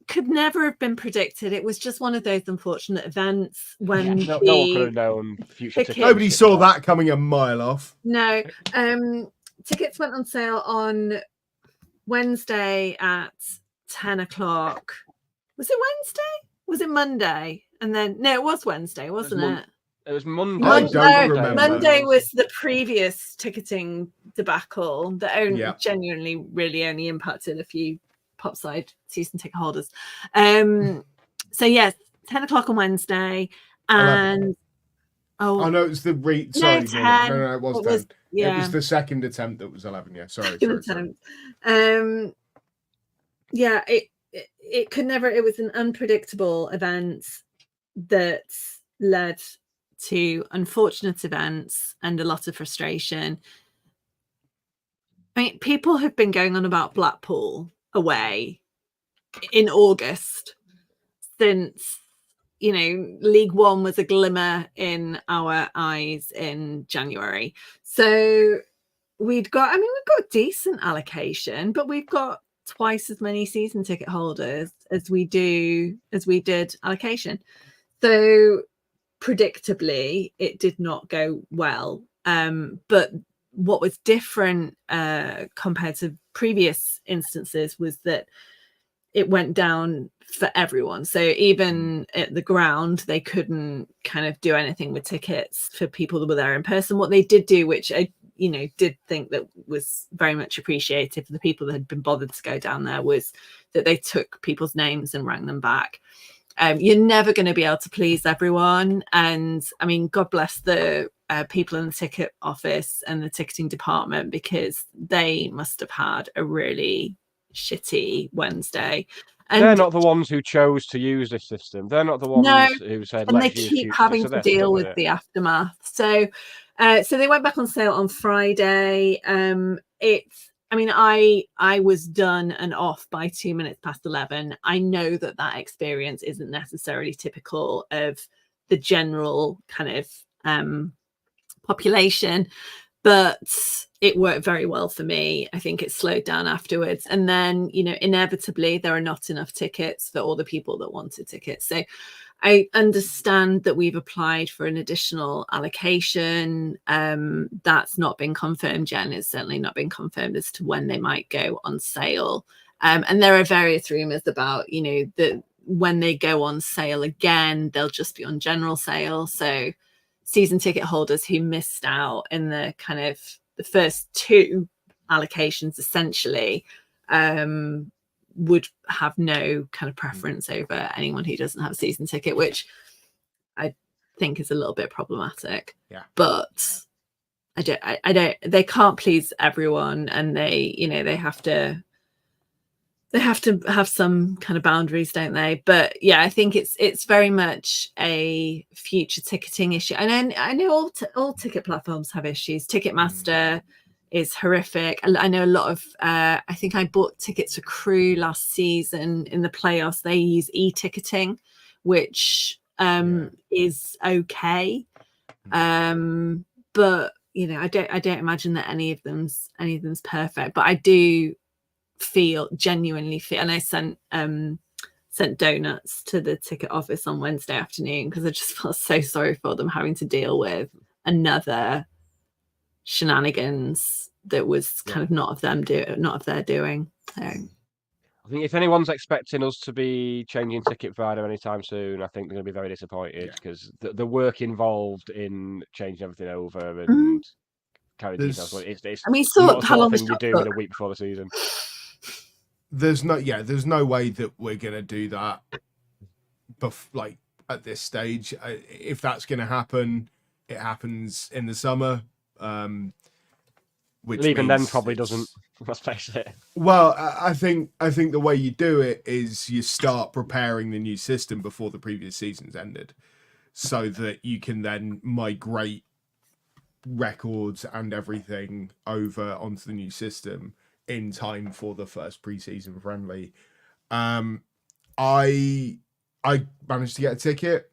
could never have been predicted. It was just one of those unfortunate events when no one could have known future tickets. Nobody saw that coming a mile off. No. Tickets went on sale on Wednesday at 10 o'clock. Was it Wednesday? Was it Monday? And then no, it was Wednesday, wasn't it? It was Monday. I don't remember. Monday was the previous ticketing debacle that genuinely really only impacted a few Popside season ticket holders. So yes, 10 o'clock on Wednesday, and no, it was the sorry, no, it was 10. Yeah. It was the second attempt that was 11. Yeah, sorry. Yeah, it could never. It was an unpredictable event that led to unfortunate events and a lot of frustration. I mean, people have been going on about Blackpool away in August since, League One was a glimmer in our eyes in January. So we've got a decent allocation, but we've got twice as many season ticket holders as we did allocation. So predictably, it did not go well. But what was different compared to previous instances was that it went down for everyone. So even at the ground, they couldn't kind of do anything with tickets for people that were there in person. What they did do, which I did think that was very much appreciated for the people that had been bothered to go down there, was that they took people's names and rang them back. You're never going to be able to please everyone. And I mean, God bless the people in the ticket office and the ticketing department, because they must have had a really shitty Wednesday. And they're not the ones who chose to use this system. They're not the ones who said, and they keep having to deal with the aftermath. So they went back on sale on Friday. I was done and off by 2 minutes past 11. I know that experience isn't necessarily typical of the general kind of population, but it worked very well for me. I think it slowed down afterwards. And then, inevitably there are not enough tickets for all the people that wanted tickets. So I understand that we've applied for an additional allocation. That's not been confirmed, Jen. It's certainly not been confirmed as to when they might go on sale. And there are various rumours about, that when they go on sale again, they'll just be on general sale. So season ticket holders who missed out in the kind of the first two allocations essentially would have no kind of preference over anyone who doesn't have a season ticket, which I think is a little bit problematic. Yeah. But I don't they can't please everyone, and they have to have some kind of boundaries, don't they? But yeah, I think it's very much a future ticketing issue. And I know all ticket platforms have issues. Ticketmaster is horrific. I know a lot of I think I bought tickets for Crew last season in the playoffs. They use e-ticketing, which is okay. But I don't imagine that any of them's perfect. But I do genuinely feel, and I sent sent donuts to the ticket office on Wednesday afternoon because I just felt so sorry for them having to deal with another shenanigans that was kind of not of their doing. So. I think if anyone's expecting us to be changing ticket provider anytime soon, I think they're going to be very disappointed because the work involved in changing everything over and carrying details. It's I mean, not how the long sort of thing you do in a week before the season. There's no way that we're going to do that. Like at this stage, if that's going to happen, it happens in the summer. Which even then probably doesn't. Let's face it. Well, I think the way you do it is you start preparing the new system before the previous season's ended, so that you can then migrate records and everything over onto the new system in time for the first pre-season friendly. I managed to get a ticket.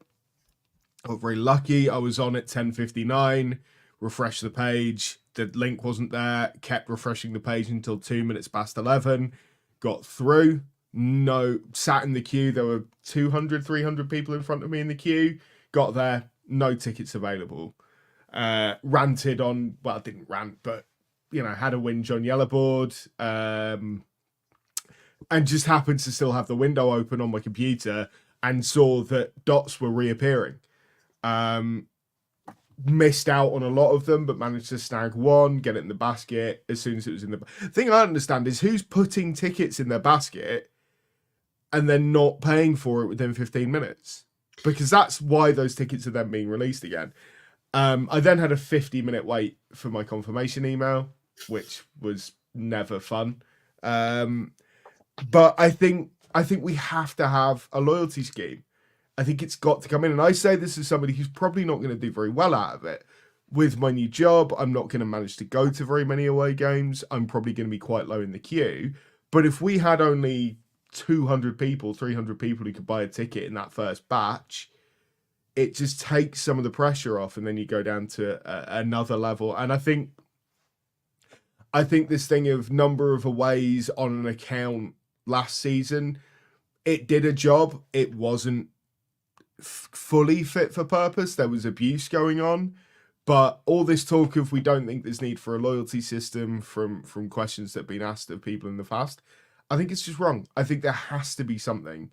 I got very lucky. I was on at 10:59. Refreshed the page. The link wasn't there. Kept refreshing the page until 2 minutes past 11. Got through. No, sat in the queue. There were 200, 300 people in front of me in the queue. Got there. No tickets available. Ranted on, well, I didn't rant, but, had a whinge on Yellowboard. And just happened to still have the window open on my computer and saw that dots were reappearing. Missed out on a lot of them, but managed to snag one, get it in the basket as soon as it was in the... thing I understand is who's putting tickets in their basket and then not paying for it within 15 minutes. Because that's why those tickets are then being released again. I then had a 50-minute wait for my confirmation email, which was never fun. But I think we have to have a loyalty scheme. I think it's got to come in. And I say this as somebody who's probably not going to do very well out of it. With my new job, I'm not going to manage to go to very many away games. I'm probably going to be quite low in the queue. But if we had only 200 people, 300 people who could buy a ticket in that first batch, it just takes some of the pressure off. And then you go down to another level. And I think this thing of number of aways on an account last season, it did a job. It wasn't fully fit for purpose. There was abuse going on, but all this talk of we don't think there's need for a loyalty system from questions that have been asked of people in the past, I think it's just wrong. I think there has to be something,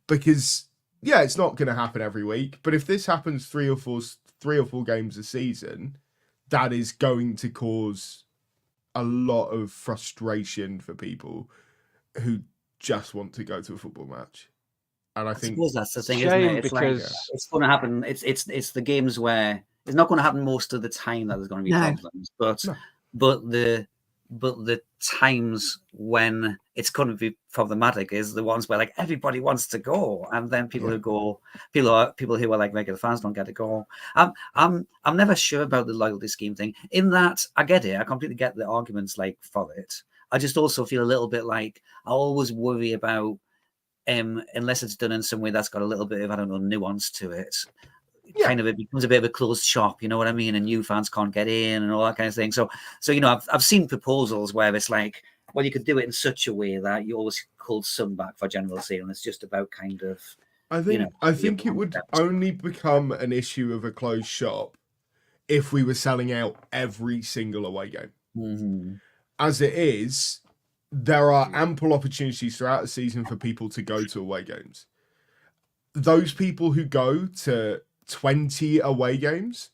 because it's not going to happen every week, but if this happens three or four games a season, that is going to cause a lot of frustration for people who just want to go to a football match. And I suppose that's the thing, isn't it? It's because it's going to happen. It's the games where it's not going to happen most of the time that there's going to be problems, but the times when it's going to be problematic is the ones where like everybody wants to go, and then people who are like regular fans don't get to go. I'm never sure about the loyalty scheme thing. In that, I get it. I completely get the arguments like for it. I just also feel a little bit like I always worry about. Unless it's done in some way that's got a little bit of, nuance to it. Kind of, it becomes a bit of a closed shop, you know what I mean? And new fans can't get in and all that kind of thing. So I've seen proposals where it's like, well, you could do it in such a way that you always hold some back for general sale, and it's just about kind of. I think it would only become an issue of a closed shop if we were selling out every single away game. Mm-hmm. As it is, there are ample opportunities throughout the season for people to go to away games. Those people who go to 20 away games,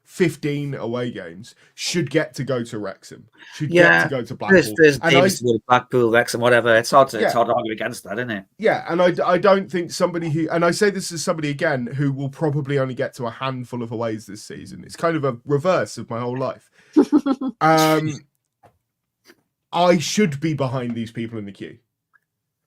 15 away games, should get to go to Wrexham, should get to go to Blackpool. There's teams to go to Blackpool, Wrexham, whatever. It's hard to argue against that, isn't it? Yeah, and I don't think somebody who, and I say this as somebody, again, who will probably only get to a handful of aways this season. It's kind of a reverse of my whole life. I should be behind these people in the queue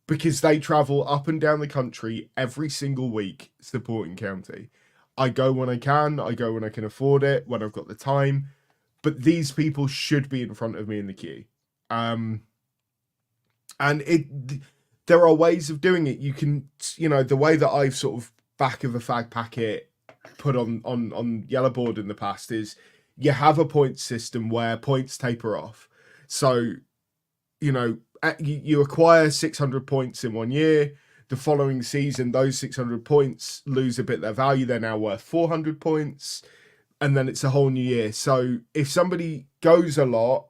because they travel up and down the country every single week supporting County. I go when I can. I go when I can afford it, when I've got the time. But these people should be in front of me in the queue. And there are ways of doing it. You can, the way that I've sort of back of a fag packet put on Yellowboard in the past is you have a points system where points taper off. So, you acquire 600 points in 1 year. The following season, those 600 points lose a bit of their value. They're now worth 400 points. And then it's a whole new year. So if somebody goes a lot,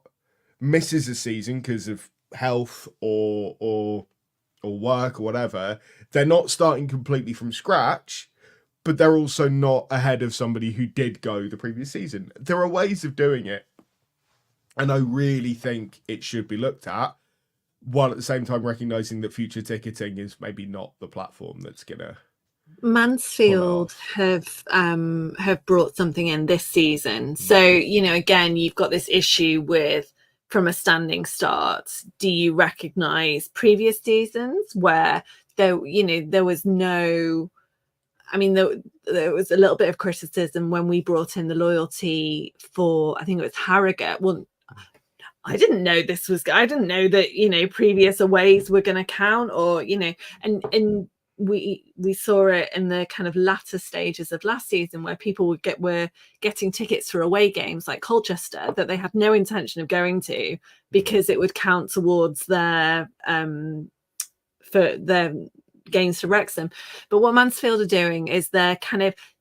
misses a season because of health or work or whatever, they're not starting completely from scratch, but they're also not ahead of somebody who did go the previous season. There are ways of doing it. And I really think it should be looked at, while at the same time recognizing that future ticketing is maybe not the platform that's gonna. Mansfield have brought something in this season. So, you know, again, you've got this issue with, from a standing start, do you recognize previous seasons where there was no, I mean, there was a little bit of criticism when we brought in the loyalty for, I think it was Harrogate. Well, I didn't know that, you know, previous aways were going to count, or, you know, and we saw it in the kind of latter stages of last season where people were getting tickets for away games like Colchester that they had no intention of going to because it would count towards their for their gains to Wrexham. But what Mansfield are doing is they're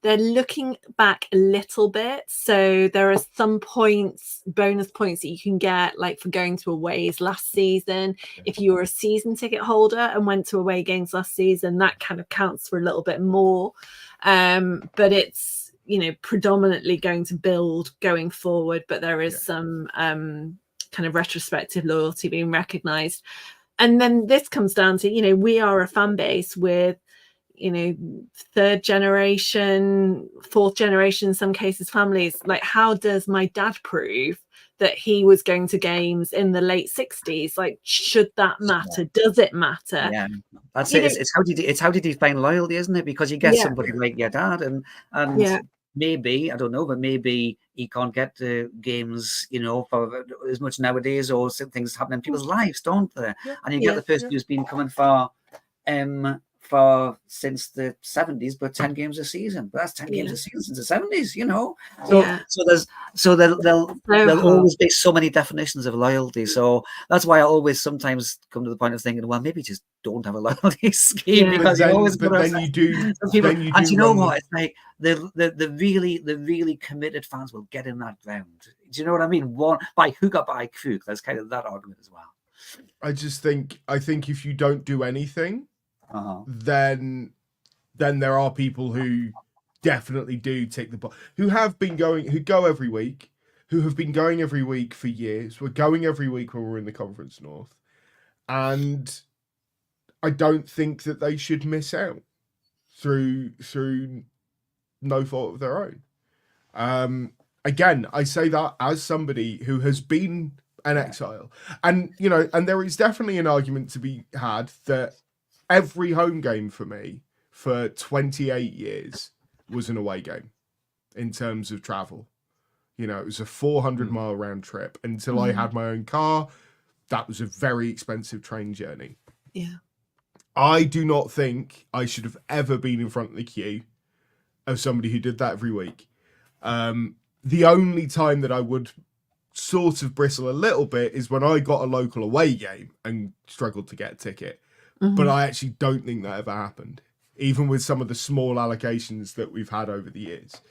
looking back a little bit. So there are some points, bonus points that you can get, like for going to aways last season. If you were a season ticket holder and went to away games last season, that kind of counts for a little bit more. But it's, you know, predominantly going to build going forward, but there is some kind of retrospective loyalty being recognised. And then this comes down to, you know, we are a fan base with, you know, third generation, fourth generation, in some cases, families. Like, how does my dad prove that he was going to games in the late 60s? Like, should that matter? Does it matter? Yeah, that's it. It's how did you define loyalty, isn't it? Because you get somebody like your dad, and maybe, I don't know, but maybe he can't get to games, you know, for as much nowadays, or things happen in people's lives, don't they? And you get the person who's been coming for since the 70s, but 10 games a season. But that's 10 games a season since the 70s, you know. So there'll always be so many definitions of loyalty. So that's why I always sometimes come to the point of thinking, well, maybe just don't have a loyalty scheme, because you always. But then you do. And you know what? It's like the really committed fans will get in that ground. Do you know what I mean? One by hook or by crook. There's kind of that argument as well. I think if you don't do anything, then there are people who definitely do tick the box, who go every week, who have been going every week for years. We're going every week when we're in the Conference North, and I don't think that they should miss out through no fault of their own. Again, I say that as somebody who has been an exile, and you know, and there is definitely an argument to be had that every home game for me for 28 years was an away game in terms of travel. You know, it was a 400-mile round trip. Until I had my own car, that was a very expensive train journey. Yeah. I do not think I should have ever been in front of the queue of somebody who did that every week. The only time that I would sort of bristle a little bit is when I got a local away game and struggled to get a ticket. But I actually don't think that ever happened, even with some of the small allocations that we've had over the years.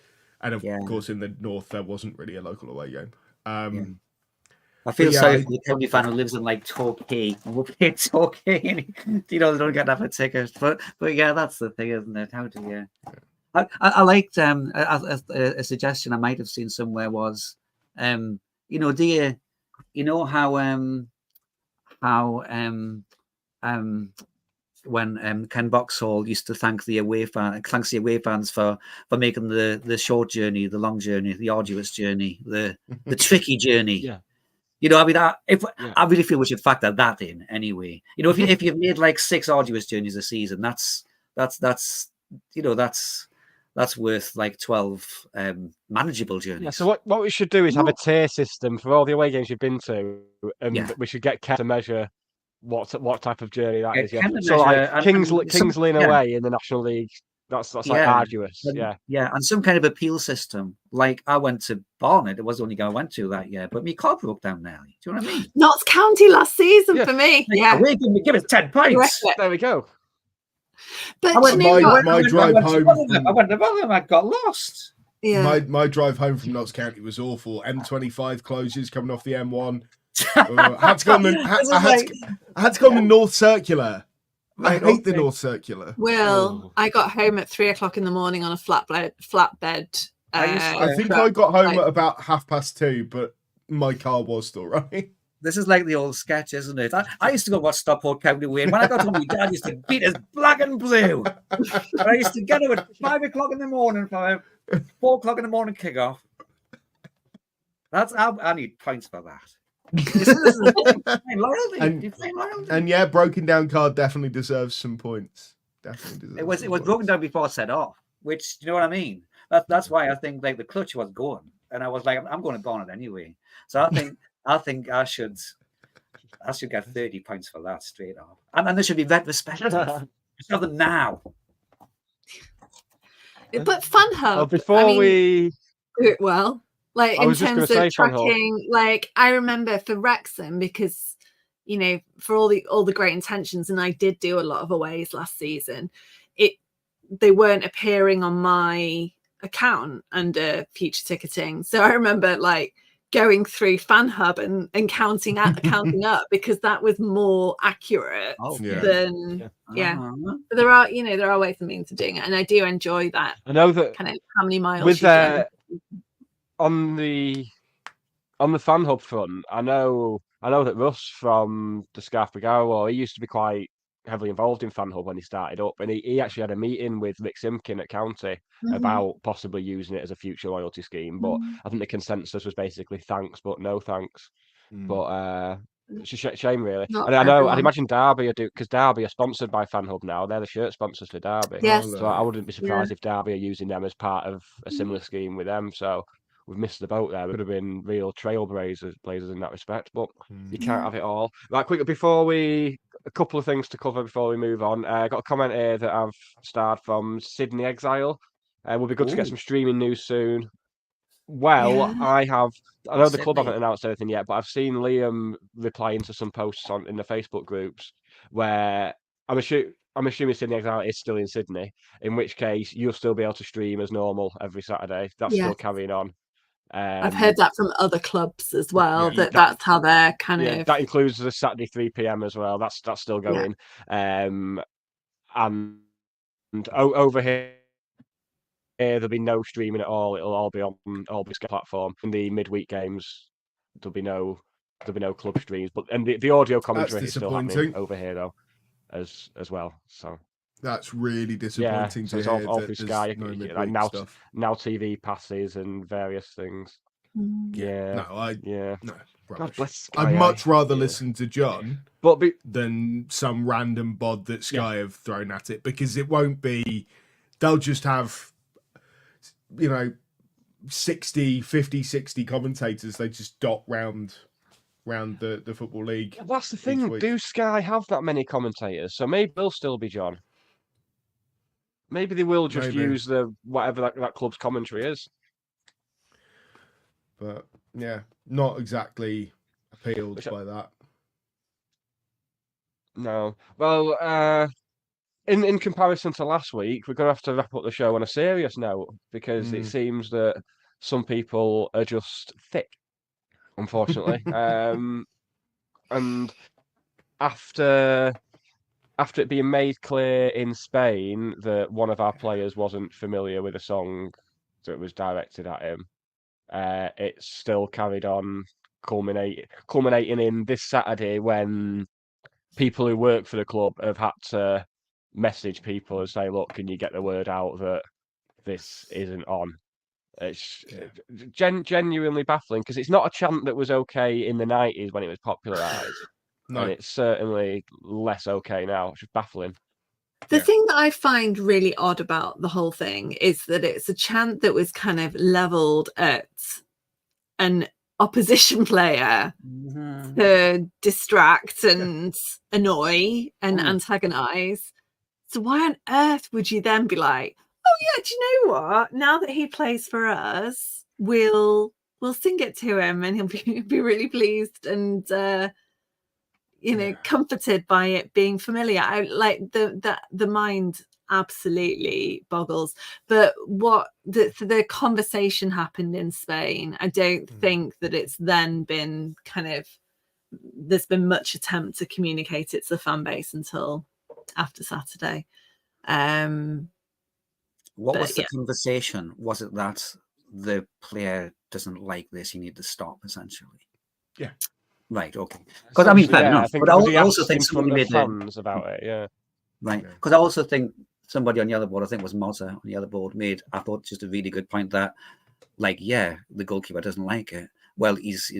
And of course, in the North, there wasn't really a local away game. I feel sorry for the County fan who lives in like Torquay. We'll play Torquay, and you know, they don't get a ticket. But yeah, that's the thing, isn't it? How do you? I liked a suggestion I might have seen somewhere was, you know, when Ken Boxhall used to thank the away fans for making the short journey, the long journey, the arduous journey, the tricky journny. Yeah. You know, I mean, I really feel we should factor that in anyway. You know, if you've made like 6 arduous journeys a season, that's worth like 12 manageable journeys. Yeah, so what we should do is have a tier system for all the away games you've been to, and we should get Ken to measure what type of journey that is. Yeah. So like Kingsley away in the National League That's like arduous. Yeah, and some kind of appeal system. Like I went to Barnet, it was the only game I went to that year, but my car broke down nearly. Do you know what I mean? Notts County last season for me. Yeah, we give it 10 points. There we go. But my drive home. I went to Rotherham. I got lost. Yeah, my drive home from Notts County was awful. M25 closures coming off the M1. I had to go on the North Circular. I hate the North Circular. Well, I got home at 3:00 in the morning on a flatbed. I think I got home at about 2:30, but my car was still right. This is like the old sketch, isn't it? I used to go watch Stockport County win. When I got home, my dad used to beat us black and blue. And I used to get up at 5:00 in the morning for a 4:00 in the morning kickoff. I need points for that. And yeah, broken down car definitely deserves some points. It was broken down before I set off, which, you know what I mean? That's why I think like the clutch was going, and I was like, I'm going to Barnet anyway. So I think I should get 30 points for that straight off, and then there should be retrospective. Just have them now. But Fun Hub. Well, like in terms of tracking, like I remember for Wrexham, because you know, for all the great intentions, and I did do a lot of aways last season, they weren't appearing on my account under future ticketing. So I remember like going through Fan Hub and counting up because that was more accurate than But there are ways and means of doing it, and I do enjoy that. I know that kind of how many miles with on the Fan Hub front. I know that Russ from the Scarf Brigade War, he used to be quite heavily involved in Fan Hub when he started up, and he actually had a meeting with Rick Simkin at County about possibly using it as a future loyalty scheme. But I think the consensus was basically thanks, but no thanks. But it's a shame, really. And I know, I'd imagine Derby do, because Derby are sponsored by Fan Hub now. They're the shirt sponsors for Derby. Yes. So I wouldn't be surprised if Derby are using them as part of a similar scheme with them. So we've missed the boat there. We could have been real trailblazers in that respect, but you can't have it all. Right, quickly, a couple of things to cover before we move on. I got a comment here that I've starred from Sydney Exile. Will be good to get some streaming news soon. Well, I know the club haven't announced anything yet, but I've seen Liam replying to some posts in the Facebook groups where I'm assuming Sydney Exile is still in Sydney, in which case you'll still be able to stream as normal every Saturday. That's still carrying on. I've heard that from other clubs as well. That's how they're kind of. That includes the Saturday 3 p.m. as well. That's still going. And over here, there'll be no streaming at all. It'll all be on Sky platform. In the midweek games, there'll be no club streams. But the audio commentary is still happening over here though, as well. So. That's really disappointing to hear. So all through Sky, like now TV passes and various things. No, God bless Sky, I'd much rather listen to John than some random bod that Sky have thrown at it, because it won't be. They'll just have, 60 commentators. They just dot round the Football League. That's the thing. Do Sky have that many commentators? So maybe they'll still be John. Maybe they will just use whatever that club's commentary is. But yeah, not exactly appealed by that. No. Well, in comparison to last week, we're going to have to wrap up the show on a serious note, because it seems that some people are just thick, unfortunately. And after it being made clear in Spain that one of our players wasn't familiar with a song that was directed at him, it's still carried on, culminating in this Saturday when people who work for the club have had to message people and say, look, can you get the word out that this isn't on? It's genuinely baffling, because it's not a chant that was okay in the 90s when it was popularised. No. And it's certainly less okay now. It's just baffling. The thing that I find really odd about the whole thing is that it's a chant that was kind of levelled at an opposition player to distract and annoy and antagonise. So why on earth would you then be like, oh yeah, do you know what? Now that he plays for us, we'll sing it to him, and he'll be really pleased and comforted by it being familiar. I like the mind absolutely boggles. But what the conversation happened in Spain, I don't think that it's then been there's been much attempt to communicate it to the fan base until after Saturday. What was the conversation? Was it that the player doesn't like this, you need to stop, essentially? Yeah. Right, okay. Because I mean, fair enough. But I also think somebody made fans about it, yeah. Right. Because I also think somebody on the other board, I think it was Mozza on the other board, made, I thought, just a really good point that, like, yeah, the goalkeeper doesn't like it. Well, he's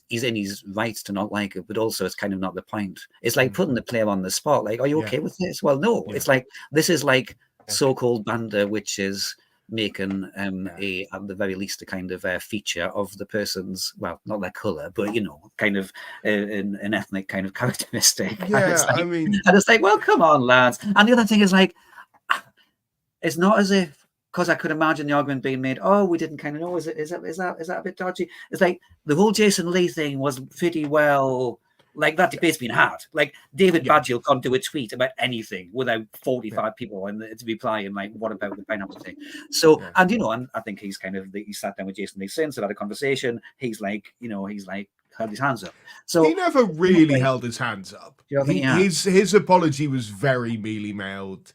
in his rights to not like it, but also it's kind of not the point. It's like putting the player on the spot. Like, are you okay with this? Well, no. Yeah. It's like, this is like so-called Banda, which is making at the very least a kind of feature of the person's, well, not their colour, but kind of an ethnic kind of characteristic. Yeah, and it's like, well, come on, lads. And the other thing is like, it's not as if, because I could imagine the argument being made, oh, we didn't kind of know, is that a bit dodgy? It's like the whole Jason Lee thing was pretty well. Like, that debate's been had. Like, David Badgell can't do a tweet about anything without 45 people and to reply and like, what about the pineapple thing? So, and and I think he's he sat down with Jason Lee since, had a conversation. He's like, held his hands up. So he never really held his hands up. His apology was very mealy-mouthed.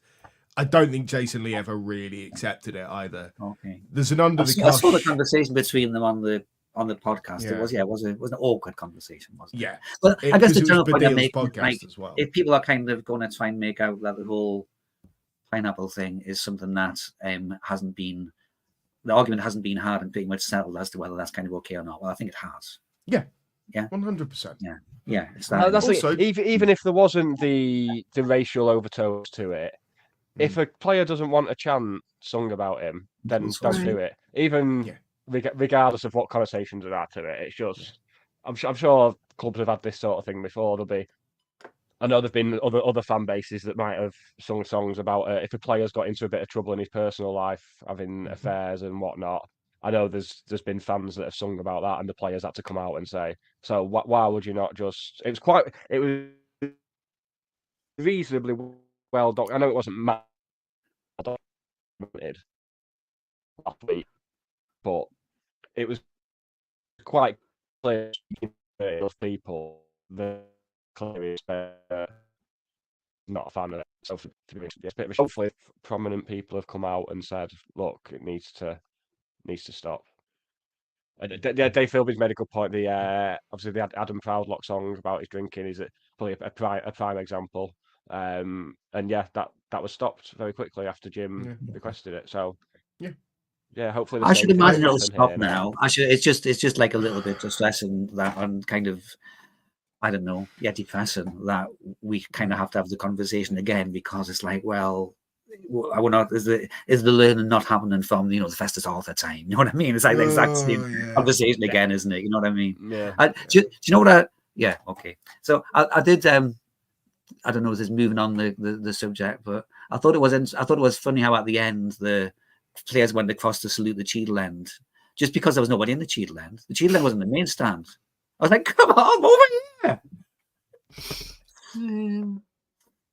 I don't think Jason Lee ever really accepted it either. Okay. There's an I saw the conversation between them on the podcast. Yeah. It was an awkward conversation, wasn't it? Yeah. But I guess the general point I'm making, podcast as well. If people are kind of going to try and make out that the whole pineapple thing is something that hasn't been, the argument hasn't been hard and pretty much settled as to whether that's kind of okay or not. Well, I think it has. Yeah. Yeah. 100%. Yeah. Yeah. It's that. That's also, even if there wasn't the racial overtones to it, if a player doesn't want a chant sung about him, then don't do it. Even regardless of what connotations there are to it, it's just. I'm sure clubs have had this sort of thing before. I know there've been other fan bases that might have sung songs about it. If a player's got into a bit of trouble in his personal life, having affairs and whatnot, I know there's been fans that have sung about that, and the players had to come out and say, "So why would you not just?" It was reasonably well documented. I know it wasn't mad documented last week, but it was quite clear to those people that clearly not a fan of it. So hopefully prominent people have come out and said, "Look, it needs to stop." And Dave Philby's made a good point. Obviously the Adam Proudlock song about his drinking is probably a prime example. And that was stopped very quickly after Jim requested it. So hopefully I should imagine it'll stop now. It's just like a little bit distressing that, and kind of, I don't know, depressing that we kind of have to have the conversation again, because it's like, well, I will not. Is the learning not happening from the festus all the time? You know what I mean? It's like the exact same conversation again, isn't it? You know what I mean? Yeah. Do you know what? Yeah. Okay. So I did. I don't know if this is moving on the subject, but I thought it was funny how at the end the players went across to salute the Cheadle end, just because there was nobody in the Cheadle end. The Cheadle end was in the main stand. I was like, come on, over here.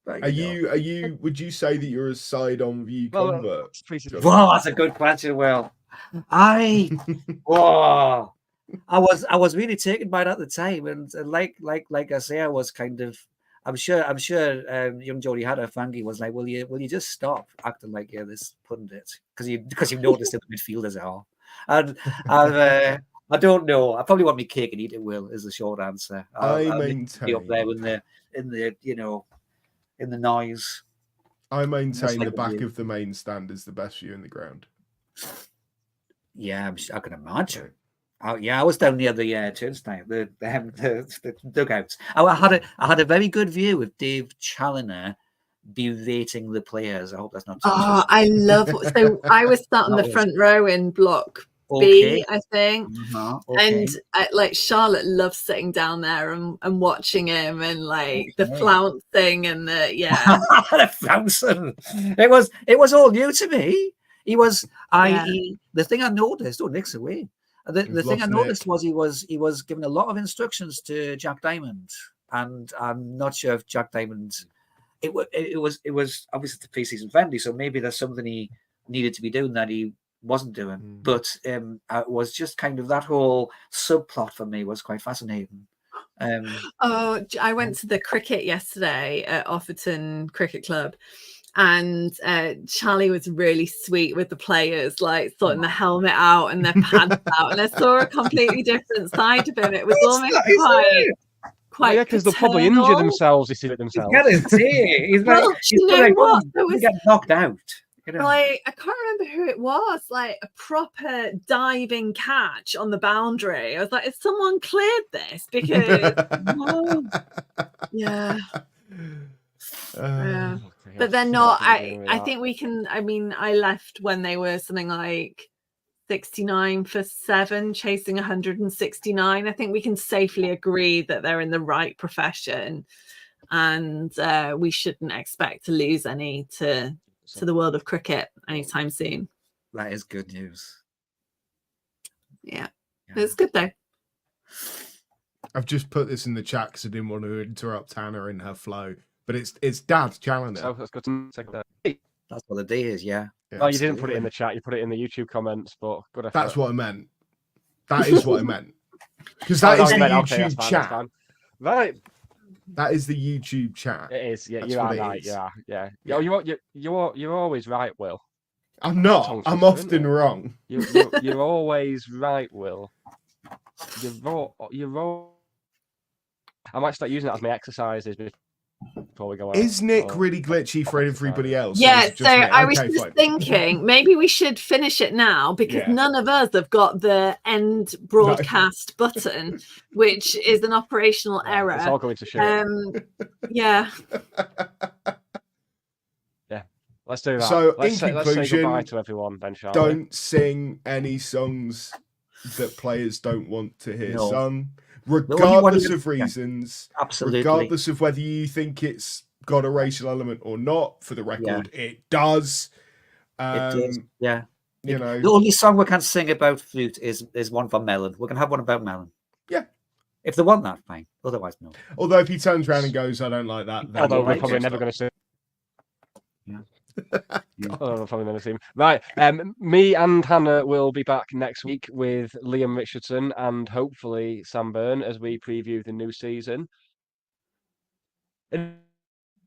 Are you? Would you say that you're a side-on view convert? Well, that's a good question. Well, I was really taken by it at the time, and like I say, I was kind of. I'm sure. Young Geordie Hatter, Fangy, was like, "Will you just stop acting like you're this pundit?" Because you've noticed that the midfielders are, and I don't know. I probably want me cake and eat it. Will is the short answer. I maintain be up there in the noise. I maintain the back of the main stand is the best view in the ground. Yeah, I can imagine. I was down near the turnstile, the dugouts. I had a very good view of Dave Challoner berating the players. I hope that's not. I love. So I was sat on the front row in block B, I think. Okay. And like Charlotte loves sitting down there and watching him, and like the flouncing and the the flouncing. It was all new to me. He was the thing I noticed. Oh, Nick's away. The thing I noticed was he was giving a lot of instructions to Jack Diamond, and I'm not sure if Jack Diamond. It was obviously the pre-season friendly, so maybe there's something he needed to be doing that he wasn't doing. But it was just kind of that whole subplot for me was quite fascinating. I went to the cricket yesterday at Offerton Cricket Club, and Charlie was really sweet with the players, like sorting the helmet out and their pads out, and I saw a completely different side of him. It was almost quite because they'll probably injure themselves if they do it themselves. He's like, get knocked out. Like, I can't remember who it was, like a proper diving catch on the boundary. I was like, has someone cleared this? Because but they're not. I think we can. I mean, I left when they were something like 69 for 7, chasing 169. I think we can safely agree that they're in the right profession, and we shouldn't expect to lose any to the world of cricket anytime soon. That is good news. Yeah. It's good though. I've just put this in the chat because I didn't want to interrupt Hannah in her flow, but it's Dad's calendar. So that's good to take that. That's what the day is, yeah. Oh, you didn't put it in the chat. You put it in the YouTube comments, but good effort. That's what I meant. That is what I meant. Because that is the YouTube chat. Right. That is the YouTube chat. It is. Yeah, you are right. Yeah. You're always right, Will. I'm not. I'm often wrong. You're always right, Will. You're I might start using that as my exercises before we go out. Is Nick really glitchy for everybody else? Yeah, so I was just thinking maybe we should finish it now, because none of us have got the end broadcast button, which is an operational error. It's all going to shit. Yeah. Let's do that. So, let's say goodbye to everyone, then, shall we? Don't sing any songs that players don't want to hear sung, regardless of reasons. Absolutely. Regardless of whether you think it's got a racial element or not. For the record, it does. It does. Yeah. You know, the only song we can sing about flute is one for Melon. We can have one about Melon. Yeah. If they want that, fine. Otherwise, no. Although if he turns around and goes, I don't like that. Although we're probably never going to sing. Probably never seen. Right, me and Hannah will be back next week with Liam Richardson and hopefully Sam Byrne as we preview the new season. In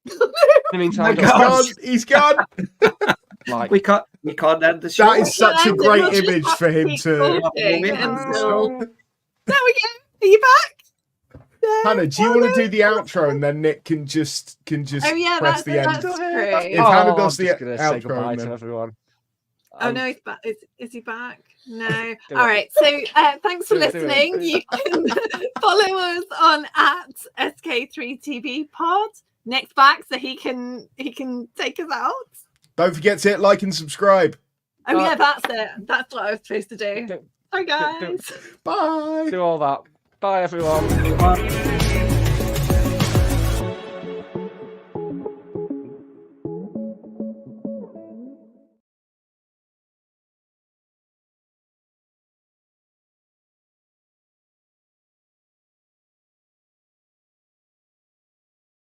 the meantime, he's gone. Like, we can't end the show. That is such a great image for him to. There we go. Are you back? Hannah, do you want to do the outro and then Nick can just press the end? Great. If Hannah does the say goodbye outro, to everyone. No, he's back. Is he back? No. All right. So thanks for listening. You can follow us on @SK3 TV Pod. Nick's back, so he can take us out. Don't forget to hit like and subscribe. Oh yeah, that's it. That's what I was supposed to do. Bye guys. Bye. Do all that. Bye everyone.